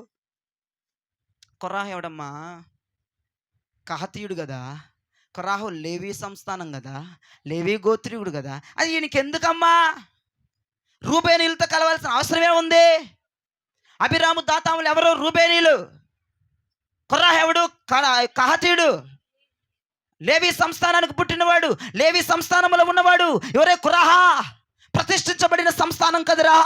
కొర్రాహ ఎవడమ్మా? కహతీయుడు కదా. కొరాహు లేవి సంస్థానం కదా, లేవి గోత్రీయుడు కదా. అది ఈయనకి ఎందుకమ్మా? రూబేనీలతో కలవాల్సిన అవసరమే ఉంది? అభిరాము దాతాములు ఎవరు? రూబేనీలు. కొర్రాహ ఎవడు? కహతీయుడు, లేవి సంస్థానానికి పుట్టినవాడు, లేవి సంస్థానంలో ఉన్నవాడు. ఎవరే? కొరాహ. ప్రతిష్ఠించబడిన సంస్థానం కదరా,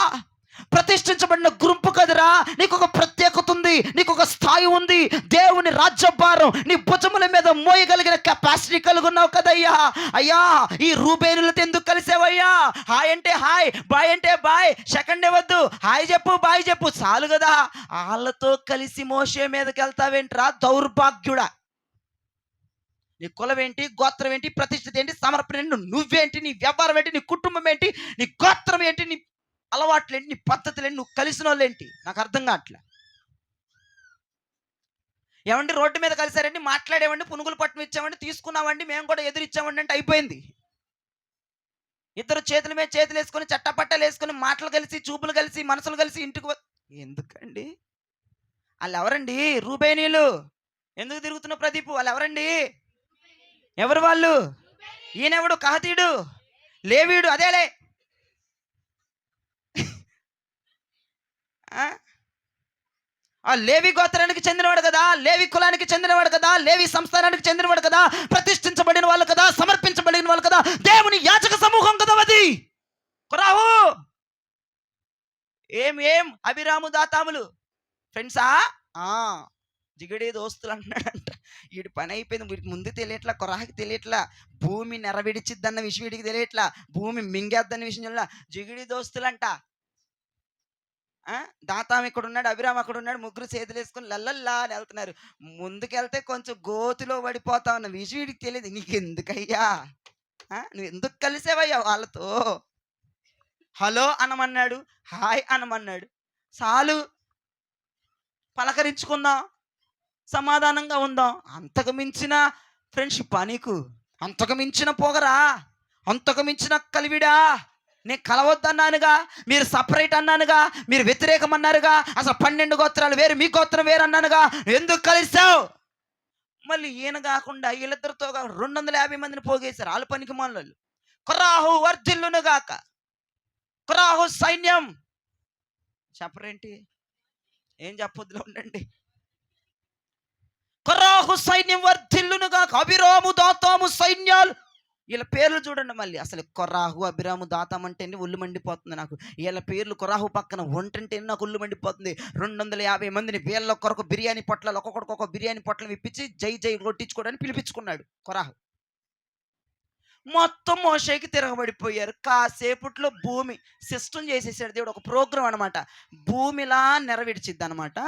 ప్రతిష్ఠించబడిన గుంపు కదరా. నీకు ఒక ప్రత్యేకత ఉంది, నీకు ఒక స్థాయి ఉంది. దేవుని రాజ్యభారం నీ భుజముల మీద మోయగలిగిన కెపాసిటీ కలిగి ఉన్నావు కదయ్యా. అయ్యా, ఈ రూబేనులతో ఎందుకు కలిసేవయ్యా? హాయ్ అంటే హాయ్, బాయ్ అంటే బాయ్, సెకండ్ వద్దు, హాయ్ చెప్పు, బాయ్ చెప్పు, చాలు కదా. వాళ్ళతో కలిసి మోషే మీదకి వెళ్తావేంట్రా దౌర్భాగ్యుడా? నీ కులం ఏంటి, గోత్రం ఏంటి, ప్రతిష్ఠిత ఏంటి, సమర్పణ ఏంటి, నువ్వేంటి, నీ వ్యవహారం ఏంటి, నీ కుటుంబం ఏంటి, నీ గోత్రం ఏంటి, నీ అలవాట్లు ఏంటి, నీ పద్ధతులు ఏంటి, నువ్వు కలిసిన వాళ్ళు ఏంటి? నాకు అర్థం కావట్లే. ఏమండి రోడ్డు మీద కలిసారండి, మాట్లాడేవండి, పునుగులు పట్టణం ఇచ్చామండి, తీసుకున్నామండి, మేము కూడా ఎదురిచ్చామండి అంటే అయిపోయింది. ఇద్దరు చేతుల మీద చేతులు వేసుకొని, చట్టపట్టాలు వేసుకొని, మాటలు కలిసి, చూపులు కలిసి, మనసులు కలిసి ఇంటికి ఎందుకండి? వాళ్ళు ఎవరండి? రూబేనీలు. ఎందుకు తిరుగుతున్న ప్రదీప్? వాళ్ళు ఎవరండి? ఎవరు వాళ్ళు? ఈయనెవడు? కహతీయుడు, లేవీయుడు. అదేలే. ఆ లేవి గోత్రానికి చెందినవాడు కదా, లేవి కులానికి చెందినవాడు కదా, లేవి సంస్థానానికి చెందినవాడు కదా, ప్రతిష్ఠించబడిన వాళ్ళు కదా, సమర్పించబడిన వాళ్ళు కదా, దేవుని యాజక సమూహం కదా అది. కొరాహు ఏం అభిరాము దాతాములు ఫ్రెండ్సా? జిగడే దోస్తులు అంటున్నాడంట. వీడి పని అయిపోయింది. వీడికి ముందు తెలియట్లా, కొరాహకి తెలియట్లా, భూమి నెరవిడిచిద్దన్న విషయం వీడికి తెలియట్లా, భూమి మింగేద్దన్న విషయం తెలియట్లా. జిగిడి దోస్తులంట. దాతాం ఇక్కడ ఉన్నాడు, అభిరామ్ అక్కడ ఉన్నాడు, ముగ్గురు చేతులు వేసుకొని లల్లల్లా అని వెళ్తున్నారు. ముందుకెళ్తే కొంచెం గోతులో పడిపోతా ఉన్న విషయం వీడికి తెలియదు. నీకు ఎందుకయ్యా? నువ్వు ఎందుకు కలిసేవయ్యా వాళ్ళతో? హలో అనమన్నాడు, హాయ్ అనమన్నాడు, చాలు, పలకరించుకుందాం, సమాధానంగా ఉందాం. అంతకు మించిన ఫ్రెండ్షిప్ నీకు? అంతకు మించిన పొగరా? అంతకు మించిన కలివిడా? నేను కలవద్దన్నానుగా, మీరు సపరేట్ అన్నానుగా, మీరు వ్యతిరేకం అన్నారుగా, అసలు 12 గోత్రాలు వేరు, మీ గోత్రం వేరు అన్నానుగా, ఎందుకు కలిసావు? మళ్ళీ ఈయన కాకుండా వీళ్ళిద్దరితో 250 మందిని పోగేశారు. వాళ్ళ పనికి మనలు. కొరాహు వర్ధిల్లును గాక, కొరాహు సైన్యం. చెప్పరేంటి? ఏం చెప్పొద్దులో ఉండండి. కొరాహు సైన్యం వర్ధిల్లును గాక, అభిరాము దాతాము సైన్యాలు. వీళ్ళ పేర్లు చూడండి. మళ్ళీ అసలు కొరాహు, అభిరాము, దాతాం అంటే ఒళ్ళు మండిపోతుంది నాకు. వీళ్ళ పేర్లు కొరాహు పక్కన వంటంటే నాకు ఒళ్ళు మండిపోతుంది. 250 మందిని వీళ్ళ కొరకు బిర్యానీ పొట్లాలు, ఒక్కొక్కడికి ఒక బిర్యానీ పొట్లం ఇప్పించి జై జై కొట్టించుకోవడానికి పిలిపించుకున్నాడు కొరాహు. మొత్తం మోషేకి తిరగబడిపోయారు. కాసేపట్లో భూమి సిస్టమ్ చేసేసాడు దేవుడు. ఒక ప్రోగ్రాం అనమాట. భూమిలా నెరవేర్చిద్ది అనమాట.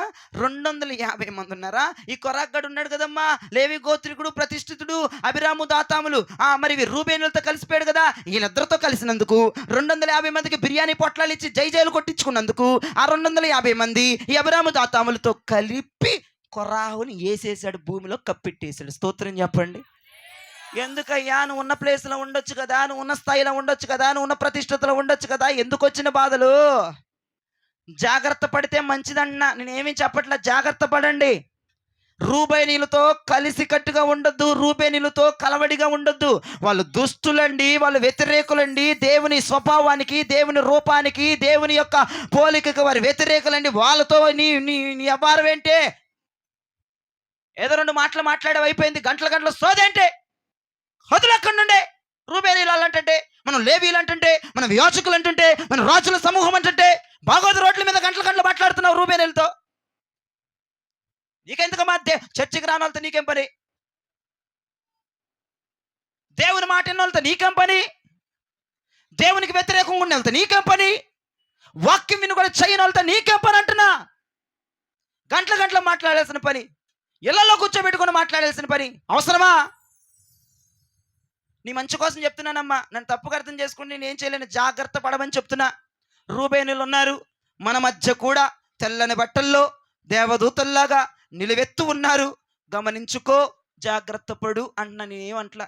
250 మంది ఉన్నారా? ఈ కొరాగడు ఉన్నాడు కదమ్మా, లేవి గోత్రికుడు, ప్రతిష్ఠితుడు, అభిరాము దాతాములు. మరి రూబేనులతో కలిసిపోయాడు కదా. వీళ్ళిద్దరితో కలిసినందుకు 250 మందికి బిర్యానీ పొట్లాలు ఇచ్చి జై జైలు కొట్టించుకున్నందుకు ఆ 250 మంది ఈ అభిరాము దాతాములతో కలిపి కొరాహుని వేసేసాడు, భూమిలో కప్పెట్టేశాడు. స్తోత్రం చెప్పండి. ఎందుకయ్యా? నువ్వు ఉన్న ప్లేస్లో ఉండొచ్చు కదా, నువ్వు ఉన్న స్థాయిలో ఉండొచ్చు కదా, నువ్వు ఉన్న ప్రతిష్టతలో ఉండొచ్చు కదా. ఎందుకు వచ్చిన బాధలు? జాగ్రత్త పడితే మంచిదన్నా. నేనేమీ చెప్పట్లా, జాగ్రత్త పడండి. రూబేనీలతో కలిసి కట్టుగా ఉండొద్దు, రూబేనీలతో కలవడిగా ఉండొద్దు. వాళ్ళు దుష్టులండి, వాళ్ళు వ్యతిరేకులండి. దేవుని స్వభావానికి, దేవుని రూపానికి, దేవుని యొక్క పోలికకి వారి వ్యతిరేకులండి. వాళ్ళతో నీ వ్యవహారం ఏంటి? ఏదో 2 మాటలు మాట్లాడేవి అయిపోయింది. గంటల సోదేంటే? హదులు అక్కడి నుండే. రూబేనీలు అంటే, మనం లేవీలు అంటే, మనం యాజకులు అంటే, మన రాజుల సమూహం అంటే, బాగోదు రోడ్ల మీద గంటలు మాట్లాడుతున్నావు రూబేనీలతో. నీకెందుకు మధ్య చర్చికి రాని వాళ్ళతో నీకేం పని? దేవుని మాట విన్న వాళ్ళతో నీకేం పని? దేవునికి వ్యతిరేకంగా ఉన్న వాళ్ళతో నీకేం పని? వాక్యం విని కూడా చేయని వాళ్ళతో నీకే పని అంటున్నా. గంటల గంటలు మాట్లాడాల్సిన పని, ఇళ్లలో కూర్చోబెట్టుకొని మాట్లాడాల్సిన పని అవసరమా? నీ మంచి కోసం చెప్తున్నానమ్మా, నన్ను తప్పుగా అర్థం చేసుకుని నేను ఏం చేయలేను, జాగ్రత్త పడమని చెప్తున్నా. రూబేనులు ఉన్నారు మన మధ్య కూడా, తెల్లని బట్టల్లో దేవదూతల్లాగా నిలువెత్తు ఉన్నారు, గమనించుకో, జాగ్రత్త పడు అంటున్నా. నేనేమంట్లా,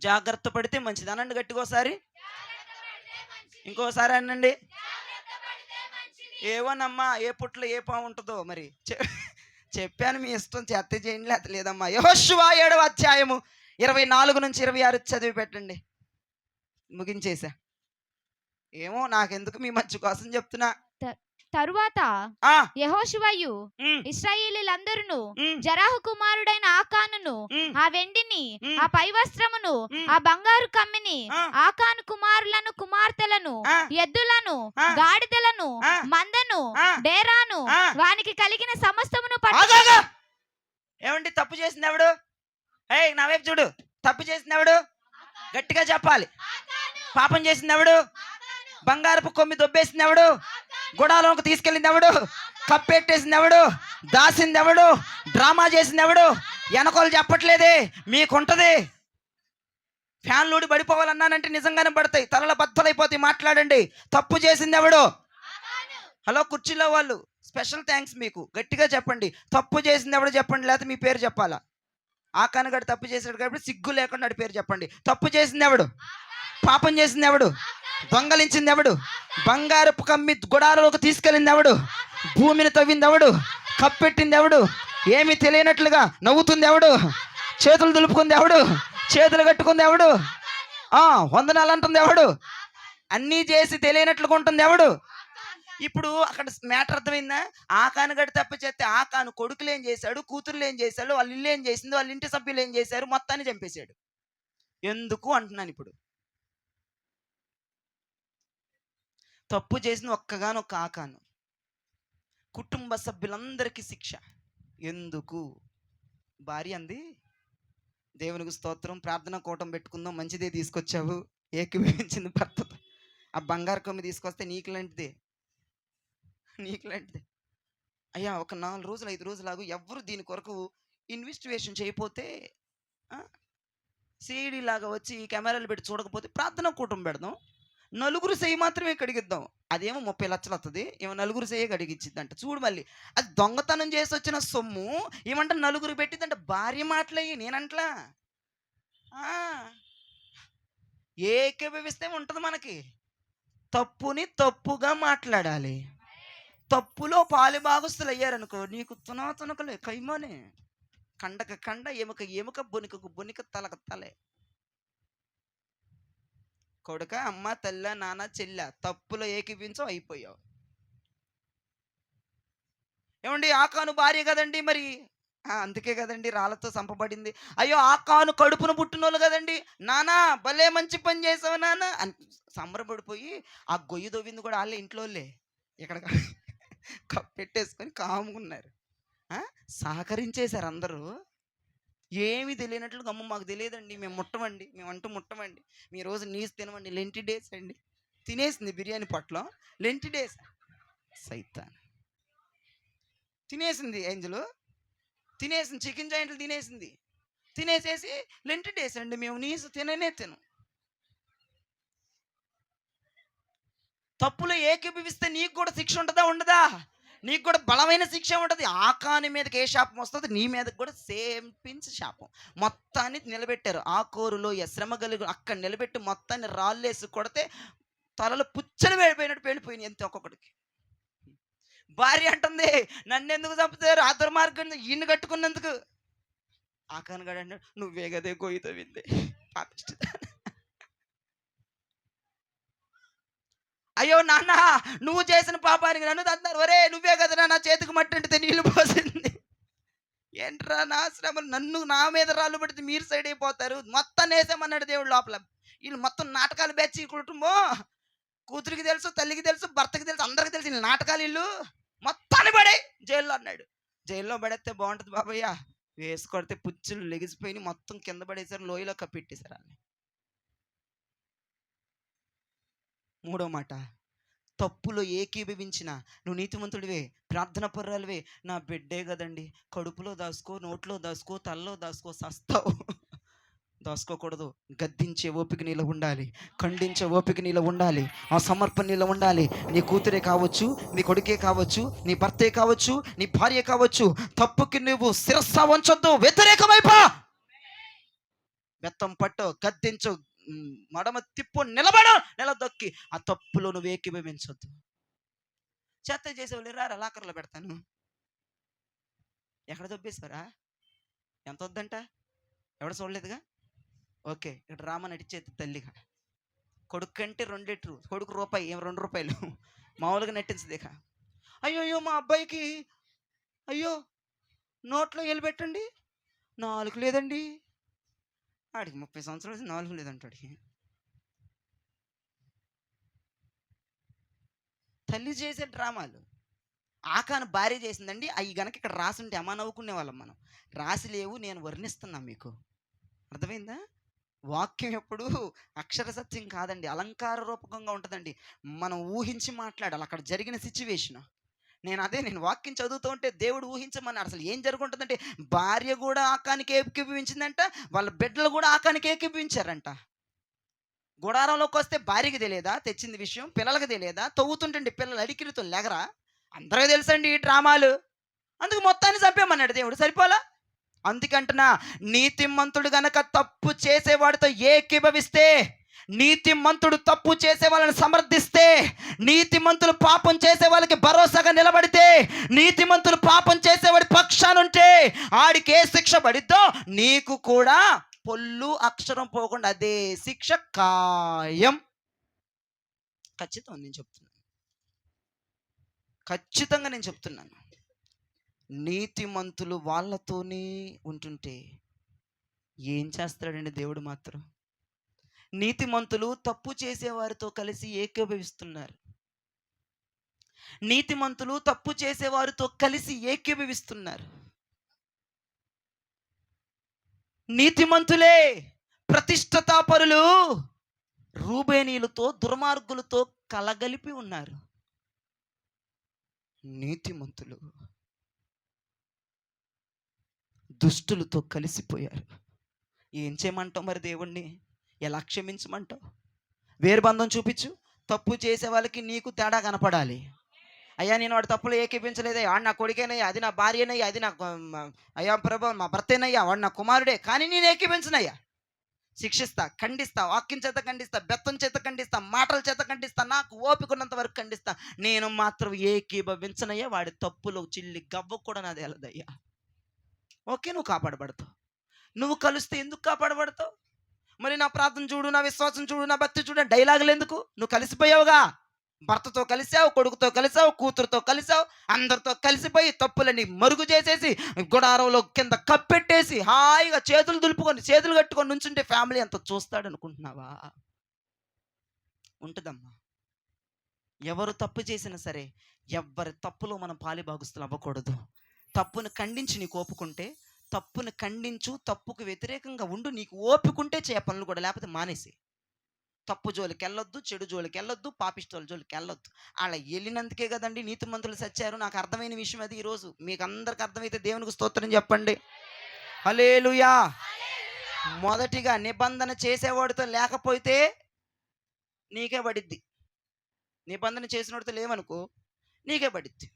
జాగ్రత్త పడితే మంచిది అనండి గట్టికోసారి, ఇంకోసారి అనండి. ఏవోనమ్మా, ఏ పుట్లో ఏ పాము ఉంటుందో మరి చెప్పాను, మీ ఇష్టం చేత చేయండి లేకపోతే లేదమ్మా. యెహోషువ 7వ అధ్యాయము 24 నుంచి 26 చదివి పెట్టండి. ముగించేసా. ఏమో నాకెందుకు, మీ మంచి కోసం చెప్తున్నా. తరువాత ఆ యెహోషువయు ఉమ్, ఇశ్రాయేలీలందరూ ఉమ్, జరాహు కుమారుడైన ఆకానును, ఉమ్, ఆ వెండిని, ఉమ్, ఆ పై వస్త్రమును, ఉమ్, ఆ బంగారు కమ్మిని, ఆ, ఆకాను కుమారులను కుమార్తెలను, ఆ, ఎద్దులను, ఆ, గాడిదలను, ఆ, మందను, ఆ, డేరాను, ఆ. వానికి కలిగిన సమస్తమును ఆగాగా. ఏమండి తప్పు చేసింది ఎవడు? ఏయ్ నా వైపు చూడు, తప్పు చేసింది ఎవడు? గట్టిగా చెప్పాలి. పాపం చేసింది ఎవడు? బంగారపు కొమ్మి దొబ్బేసింది ఎవడు? గుడాలోకి తీసుకెళ్ళింది ఎవడు? కప్పెట్టేసింది ఎవడు? దాసింది ఎవడు? డ్రామా చేసింది ఎవడు? వెనకోలు చెప్పట్లేదే, మీకుంటది. ఫ్యాన్లుడి పడిపోవాలన్నానంటే నిజంగానే పడతాయి, తలల బద్దలైపోతాయి. మాట్లాడండి. తప్పు చేసింది ఎవడు? హలో కుర్చీలో వాళ్ళు, స్పెషల్ థ్యాంక్స్ మీకు. గట్టిగా చెప్పండి, తప్పు చేసింది ఎవడు చెప్పండి, లేకపోతే మీ పేరు చెప్పాలా. ఆకానుగాడు తప్పు చేసాడు కాబట్టి సిగ్గు లేకుండా వాడి పేరు చెప్పండి. తప్పు చేసింది ఎవడు? పాపం చేసింది ఎవడు? దొంగలించింది ఎవడు? బంగారపు కమ్మి గుడారలోకి తీసుకెళ్ళింది ఎవడు? భూమిని తవ్వింది ఎవడు? కప్పెట్టింది ఎవడు? ఏమీ తెలియనట్లుగా నవ్వుతుంది ఎవడు? చేతులు దులుపుకుంది ఎవడు? చేతులు కట్టుకుంది ఎవడు? వందనాలు అంటుంది ఎవడు? అన్నీ చేసి తెలియనట్లుగా ఉంటుంది ఎవడు? ఇప్పుడు అక్కడ మ్యాటర్ అర్థమైందా? ఆకానుగడి తప్ప చేస్తే ఆకాను కొడుకులు ఏం చేశాడు, కూతుర్లు ఏం చేశాడు, వాళ్ళ ఇల్లు ఏం చేసింది, వాళ్ళ ఇంటి సభ్యులు ఏం చేశారు, మొత్తాన్ని చంపేశాడు. ఎందుకు అంటున్నాను. ఇప్పుడు తప్పు చేసిన ఒక్కగానొక్క ఆకాను, కుటుంబ సభ్యులందరికీ శిక్ష. ఎందుకు? భార్య అంది, దేవునికి స్తోత్రం, ప్రార్థన కూటం పెట్టుకుందాం, మంచిదే తీసుకొచ్చావు, ఏకీభవించింది భర్తతో. ఆ బంగారు కొమ్మి తీసుకొస్తే నీకు లాంటిదే, అయ్యా ఒక 4 రోజులు 5 రోజులు ఆగు, ఎవరు దీని కొరకు ఇన్వెస్టిగేషన్ చేయకపోతే, సిఐడి లాగా వచ్చి కెమెరాలు పెట్టి చూడకపోతే ప్రార్థన కూటం పెడదాం, నలుగురు సెయ్యి మాత్రమే కడిగిద్దాం. అదేమో 30 లక్షలు వస్తుంది, ఏమో నలుగురు సెయ్యి కడిగిచ్చిద్దంట. చూడు మళ్ళీ అది దొంగతనం చేసి వచ్చిన సొమ్ము ఏమంటే నలుగురు పెట్టిద్దంట. భార్య మాటలయ్యి నేనంట్లా. ఏకీభవిస్తే ఉంటుంది మనకి. తప్పుని తప్పుగా మాట్లాడాలి. తప్పులో పాలు భాగస్తులు అయ్యారనుకో, నీకు తునకలే, కైమోనే, కండక కండ, ఎముక ఎముక, బొనికకు బొనిక, తలక తలే. కొడుక, అమ్మ, తల్ల, నాన్న, చెల్ల, తప్పులో ఏకీపించవు, అయిపోయావు. ఏమండి ఆకాను భార్య కదండి మరి, అందుకే కదండి రాళ్ళతో చంపబడింది. అయ్యో ఆకాను కడుపును పుట్టినోళ్ళు కదండి, నానా భలే మంచి పని చేసావు నాన్న అని సంబరపడిపోయి ఆ గొయ్యి దొవ్వింది కూడా వాళ్ళే, ఇంట్లోళ్ళే. ఇక్కడ పెట్టేసుకొని కాముకున్నారు, సహకరించేశారు అందరూ. ఏమీ తెలియనట్లు, అమ్మ మాకు తెలియదండి, మేము ముట్టమండి, మేము అంటూ ముట్టమండి, మీ రోజు నీసు తినమండి, లెంటి డేస్ అండి. తినేసింది బిర్యానీ పొట్లం, లెంటి డేస్. సైతాన్ తినేసింది, ఏంజలు తినేసింది, చికెన్ జాయింట్లు తినేసేసి లెంటి డేస్ అండి, మేము నీసు తిననే తినం. తప్పులో ఏకీభవిస్తే నీకు కూడా శిక్ష ఉంటుందా ఉండదా? నీకు కూడా బలమైన శిక్ష ఉంటుంది. ఆకాని మీదకి ఏ శాపం వస్తుంది, నీ మీదకి కూడా సేమ్ పించ్ శాపం. మొత్తాన్ని నిలబెట్టారు. ఆ కోరులో శ్రమ కలిగి అక్కడ నిలబెట్టి మొత్తాన్ని రాళ్ళేసి కొడితే తలలు పుచ్చలు వెళ్ళిపోయినట్టు వెళ్ళిపోయినాయి అంతే ఒక్కొక్కడికి. భార్య అంటుంది, నన్ను ఎందుకు చంపుతారు, ఆ దుర్మార్గం ఈయన కట్టుకున్నందుకు. ఆకానుగాడు అంటే, నువ్వే కదే గొయ్యితో వింది పాపిష్టి. అయ్యో నాన్న, నువ్వు చేసిన పాపానికి నన్ను తంటున్నారు, ఒరే నువ్వే కదరా నా చేతికి మట్టింటితే నీళ్లు పోసింది. ఏంట్రా నా శ్రమలు, నన్ను నా మీద రాళ్ళు పడితే మీరు సైడ్ అయిపోతారు, మొత్తం వేసామన్నాడు దేవుడు లోపల. వీళ్ళు మొత్తం నాటకాలు బెచ్చి కుటుంబం, కూతురికి తెలుసు, తల్లికి తెలుసు, భర్తకి తెలుసు, అందరికి తెలుసు, వీళ్ళు నాటకాలు, ఇల్లు మొత్తాన్ని పడే జైల్లో అన్నాడు. జైల్లో పడేస్తే బాగుంటుంది బాబయ్య, వేసి కొడితే పుచ్చులు లెగిసిపోయి మొత్తం కింద పడేసారు, లోయలో కప్పెట్టేశారు. 3వ మాట, తప్పులో ఏకీభవించిన నువ్వు నీతిమంతుడివే, ప్రార్థన పర్రాలివే. నా బిడ్డే కదండి, కడుపులో దాసుకో, నోట్లో దాసుకో, తలలో దాసుకో, సస్తావు. దాసుకోకూడదు. గద్దించే ఓపిక నీలో ఉండాలి, ఖండించే ఓపిక నీలో ఉండాలి, ఆ సమర్పణ నీలో ఉండాలి. నీ కూతురే కావచ్చు, నీ కొడుకే కావచ్చు, నీ భర్తే కావచ్చు, నీ భార్య కావచ్చు, తప్పుకి నువ్వు శిరస్స వంచొద్దు, వ్యతిరేకమైపో. బెత్తం పట్టు, గద్దించు, మడమ తిప్పు, నిలబడు, నిలదొక్కి ఆ తప్పులో నువ్వు ఏకీభవించొద్దు. చేత చేసేవాళ్ళు రారా, లాకర్లో పెడతాను. ఎక్కడ దొబ్బేశారా? ఎంత వద్దంట? ఎవడ చూడలేదుగా? ఓకే, ఇక్కడ రామ నడిచేది తల్లిగా. కొడుకు కంటే 2 లీటరు, కొడుకు రూపాయి, ఏం 2 రూపాయలు మామూలుగా నటించదేక. అయ్యో మా అబ్బాయికి అయ్యో నోట్లో ఎల్లు పెట్టండి, 4 లేదండి. ఆడికి 30 సంవత్సరాలు 4 లేదంటాడికి. తల్లి చేసే డ్రామాలు. ఆకాను భార్య చేసిందండి, అవి గనక ఇక్కడ రాసుంటే అమ్మా నవ్వుకునే వాళ్ళం మనం. రాసి లేవు, నేను వర్ణిస్తున్నా మీకు. అర్థమైందా? వాక్యం ఎప్పుడు అక్షర సత్యం కాదండి, అలంకార రూపకంగా ఉంటుందండి. మనం ఊహించి మాట్లాడాలి అక్కడ జరిగిన సిచ్యువేషన్. నేను వాక్యం చదువుతూ ఉంటే దేవుడు ఊహించమన్నాడు. అసలు ఏం జరుగుతుందంటే, భార్య కూడా ఆకానికి ఏకీభవించిందంట, వాళ్ళ బిడ్డలు కూడా ఆకానికి ఏకీభవించారంట. గుడారంలోకి వస్తే భార్యకి తెలియదా తెచ్చింది విషయం? పిల్లలకి తెలియదా? తవ్వుతుంటండి పిల్లలు అడికిరితో లేగరా? అందరికీ తెలుసండి ఈ డ్రామాలు. అందుకు మొత్తాన్ని చంపేమన్నాడు దేవుడు, సరిపోలా? అందుకంటున్నా, నీతిమంతుడు గనక తప్పు చేసేవాడితో ఏకీభవిస్తే, నీతిమంతుడు తప్పు చేసే వాళ్ళని సమర్థిస్తే, నీతిమంతులు పాపం చేసే వాళ్ళకి భరోసాగా నిలబడితే, నీతిమంతులు పాపం చేసేవాడి పక్షానుంటే ఆడికి ఏ శిక్ష పడిద్దో నీకు కూడా పొల్లు అక్షరం పోకుండా అదే శిక్ష ఖాయం. ఖచ్చితంగా నేను చెప్తున్నాను. నీతిమంతులు వాళ్ళతోనే ఉంటుంటే ఏం చేస్తాడండి దేవుడు మాత్రం? నీతిమంతులు తప్పు చేసేవారితో కలిసి ఏకీభవిస్తున్నారు. నీతిమంతులు తప్పు చేసేవారితో కలిసి ఏకీభవిస్తున్నారు. నీతిమంతులే ప్రతిష్ఠతాపరులు రూబేనీయులతో దుర్మార్గులతో కలగలిపి ఉన్నారు. నీతిమంతులు దుష్టులతో కలిసిపోయారు. ఏం చేయమంటావు మరి దేవుణ్ణి? ఎలా క్షమించమంటావు? వేరు బంధం చూపించు. తప్పు చేసే వాళ్ళకి నీకు తేడా కనపడాలి. అయ్యా నేను వాడి తప్పులు ఏకీపించలేదయ్యా, వాడు నా కొడుకేనయ్యా, అది నా భార్యనయ్యా, అది నా అయ్యా ప్రభు మా భర్తేనయ్యా, వాడు నా కుమారుడే, కానీ నేను ఏకీపించనయ్యా. శిక్షిస్తా, ఖండిస్తా, వాక్యం చేత ఖండిస్తా, బెత్తం చేత ఖండిస్తా, మాటల చేత ఖండిస్తా, నాకు ఓపికన్నంత వరకు ఖండిస్తా. నేను మాత్రం ఏకీభవించనయ్యా. వాడి తప్పులో చిల్లి గవ్వ కూడా నాది వెళ్ళదయ్యా. ఓకే, నువ్వు కాపాడబడతావు. నువ్వు కలిస్తే ఎందుకు కాపాడబడతావు? మరి నా ప్రార్థన చూడు, నా విశ్వాసం చూడు, నా భక్తి చూడు, డైలాగులు ఎందుకు? నువ్వు కలిసిపోయావుగా. భర్తతో కలిసావు, కొడుకుతో కలిసావు, కూతురుతో కలిసావు, అందరితో కలిసిపోయి తప్పులని మరుగు చేసేసి గుడారంలో కింద కప్పెట్టేసి హాయిగా చేతులు దులుపుకొని చేతులు కట్టుకొని నుంచుంటే ఫ్యామిలీ అంత చూస్తాడు అనుకుంటున్నావా? ఉంటుందమ్మా. ఎవరు తప్పు చేసినా సరే ఎవరి తప్పులో మనం పాలిభాగస్తులు అవ్వకూడదు. తప్పును ఖండించి నీకు ఓపుకుంటే తప్పును ఖండించు, తప్పుకు వ్యతిరేకంగా ఉండు. నీకు ఓపుకుంటే చేయ పనులు కూడా, లేకపోతే మానేసి. తప్పు జోలికి వెళ్ళొద్దు, చెడు జోలికి వెళ్ళొద్దు, పాపిష్టోళ్ళ జోలికి వెళ్ళొద్దు. అలా వెళ్ళినందుకే కదండి నీతిమంతులు సచ్చారు. నాకు అర్థమైన విషయం అది. ఈరోజు మీకు అందరికి అర్థమైతే దేవునికి స్తోత్రం చెప్పండి. హల్లెలూయా. మొదటిగా నిబంధన చేసేవాడితో లేకపోతే నీకే పడిద్ది. నిబంధన చేసినోడితో లేవనుకో నీకే పడిద్ది.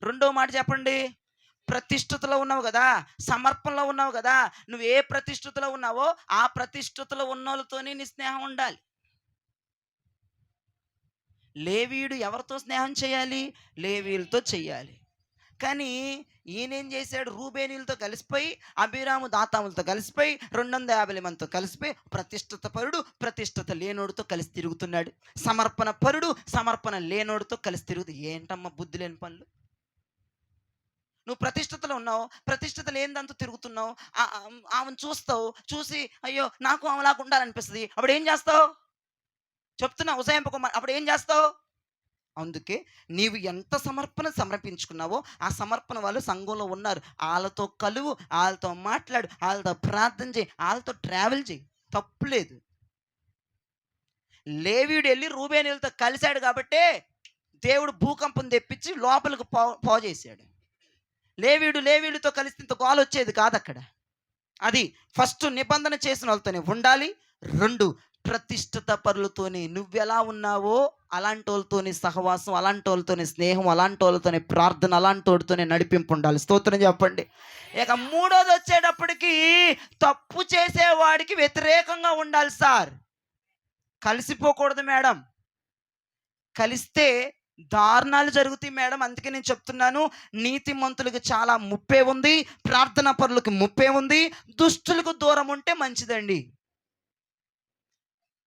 రెండో మాట చెప్పండి. ప్రతిష్ఠతలో ఉన్నావు కదా, సమర్పణలో ఉన్నావు కదా, నువ్వు ఏ ప్రతిష్ఠతలో ఉన్నావో ఆ ప్రతిష్ఠతలో ఉన్నోళ్ళతోనే నీ స్నేహం ఉండాలి. లేవీయుడు ఎవరితో స్నేహం చేయాలి? లేవీయులతో చెయ్యాలి. కానీ ఈయనేం చేశాడు? రూబేనీలతో కలిసిపోయి, అబీరాము దాతాములతో కలిసిపోయి, 250 మందితో కలిసిపోయి ప్రతిష్ఠిత పరుడు ప్రతిష్ఠిత లేనోడితో కలిసి తిరుగుతున్నాడు. సమర్పణ పరుడు సమర్పణ లేనోడితో కలిసి తిరుగుతూ. ఏంటమ్మా బుద్ధి లేని పనులు? నువ్వు ప్రతిష్ఠతలో ఉన్నావు, ప్రతిష్ఠత లేనిదంతా తిరుగుతున్నావు. ఆమెను చూస్తావు, చూసి అయ్యో నాకు ఆమెలాగా ఉండాలనిపిస్తుంది. అప్పుడు ఏం చేస్తావు? చెప్తున్నా ఉదయింపకుమార్, అప్పుడు ఏం చేస్తావు? అందుకే నీవు ఎంత సమర్పించుకున్నావో ఆ సమర్పణ వాళ్ళు సంఘంలో ఉన్నారు. వాళ్ళతో కలువు, వాళ్ళతో మాట్లాడు, వాళ్ళతో ప్రార్థన చేయి, వాళ్ళతో ట్రావెల్ చేయి, తప్పులేదు. లేవీయుడు వెళ్ళి రూబేనీయులతో కలిశాడు కాబట్టే దేవుడు భూకంపం తెప్పించి లోపలికి పోజేశాడు. లేవీయుడితో కలిసి ఇంత గోల వచ్చేది కాదు అక్కడ. అది ఫస్ట్ నిబంధన చేసిన వాళ్ళతోనే ఉండాలి. 2 ప్రతిష్ఠిత పరులతోనే నువ్వెలా ఉన్నావో అలాంటి వాళ్ళతోనే సహవాసం, అలాంటి వాళ్ళతోనే స్నేహం, అలాంటి వాళ్ళతోనే ప్రార్థన, అలాంటి వాళ్ళతోనే నడిపింపు ఉండాలి. స్తోత్రం చెప్పండి. ఇక 3వది వచ్చేటప్పటికి తప్పు చేసేవాడికి వ్యతిరేకంగా ఉండాలి సార్. కలిసిపోకూడదు మేడం. కలిస్తే దారుణాలు జరుగుతాయి మేడం. అందుకే నేను చెప్తున్నాను, నీతిమంతులకు చాలా ముప్పే ఉంది, ప్రార్థనా పరులకు ముప్పే ఉంది, దుష్టులకు దూరం ఉంటే మంచిదండి.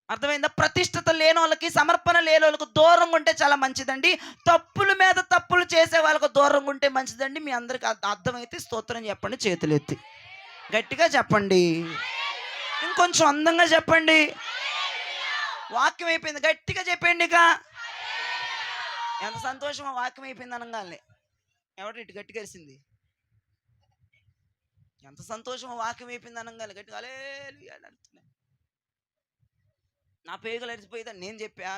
అర్థమైందా? ప్రతిష్ఠత లేని వాళ్ళకి, సమర్పణ లేని వాళ్ళకు దూరంగా ఉంటే చాలా మంచిదండి. తప్పుల మీద తప్పులు చేసే వాళ్ళకు దూరంగా ఉంటే మంచిదండి. మీ అందరికి అర్థమైతే స్తోత్రం చెప్పండి, చేతులు ఎత్తి గట్టిగా చెప్పండి, ఇంకొంచెం అందంగా చెప్పండి. వాక్యం అయిపోయింది, గట్టిగా చెప్పండి. ఇక ఎంత సంతోషమో వాక్యం అయిపోయింది అనగానే. ఎవరు ఇటు గట్టిగా అరిసింది? ఎంత సంతోషమో వాక్యం అయిపోయింది అనగానే గట్టిగా హల్లెలూయా అంటున్నా. నా పేగులు అరిచిపోయేదని నేను చెప్పా,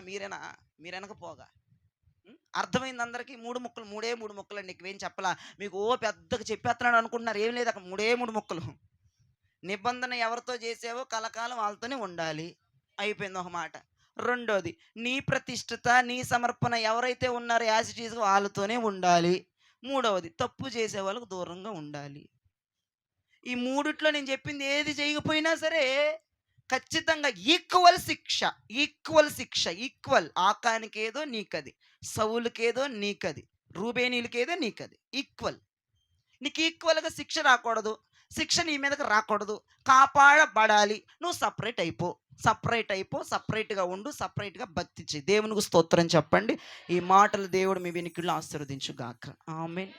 మీరెనకపోగా. అర్థమైంది అందరికీ? 3 ముక్కలు అండి, నీకు ఏం చెప్పలా. మీకు పెద్దగా చెప్పేస్తున్నాడు అనుకుంటున్నారు, ఏం లేదు అక్కడ. 3 ముక్కలు. నిబంధన ఎవరితో చేసావో కలకాలం వాళ్ళతోనే ఉండాలి. అయిపోయింది ఒక మాట. 2వది నీ ప్రతిష్ఠత, నీ సమర్పణ ఎవరైతే ఉన్నారో యాజ్ ఇట్ ఈజ్గా వాళ్ళతోనే ఉండాలి. 3వది తప్పు చేసే వాళ్ళకు దూరంగా ఉండాలి. ఈ 3లో నేను చెప్పింది ఏది చేయకపోయినా సరే ఖచ్చితంగా ఈక్వల్ శిక్ష. ఈక్వల్. ఆకానికేదో నీకది, సౌలుకేదో నీకది, రూబేనీలకేదో నీకది. ఈక్వల్. నీకు ఈక్వల్గా శిక్ష రాకూడదు, శిక్ష నీ మీదకి రాకూడదు, కాపాడబడాలి. నువ్వు సపరేట్గా ఉండు, సపరేట్గా భక్తి చేయి. దేవునికి స్తోత్రం చెప్పండి. ఈ మాటలు దేవుడు మీ వెనుకల్లో ఆశీర్వదించుగాక. ఆమేన్.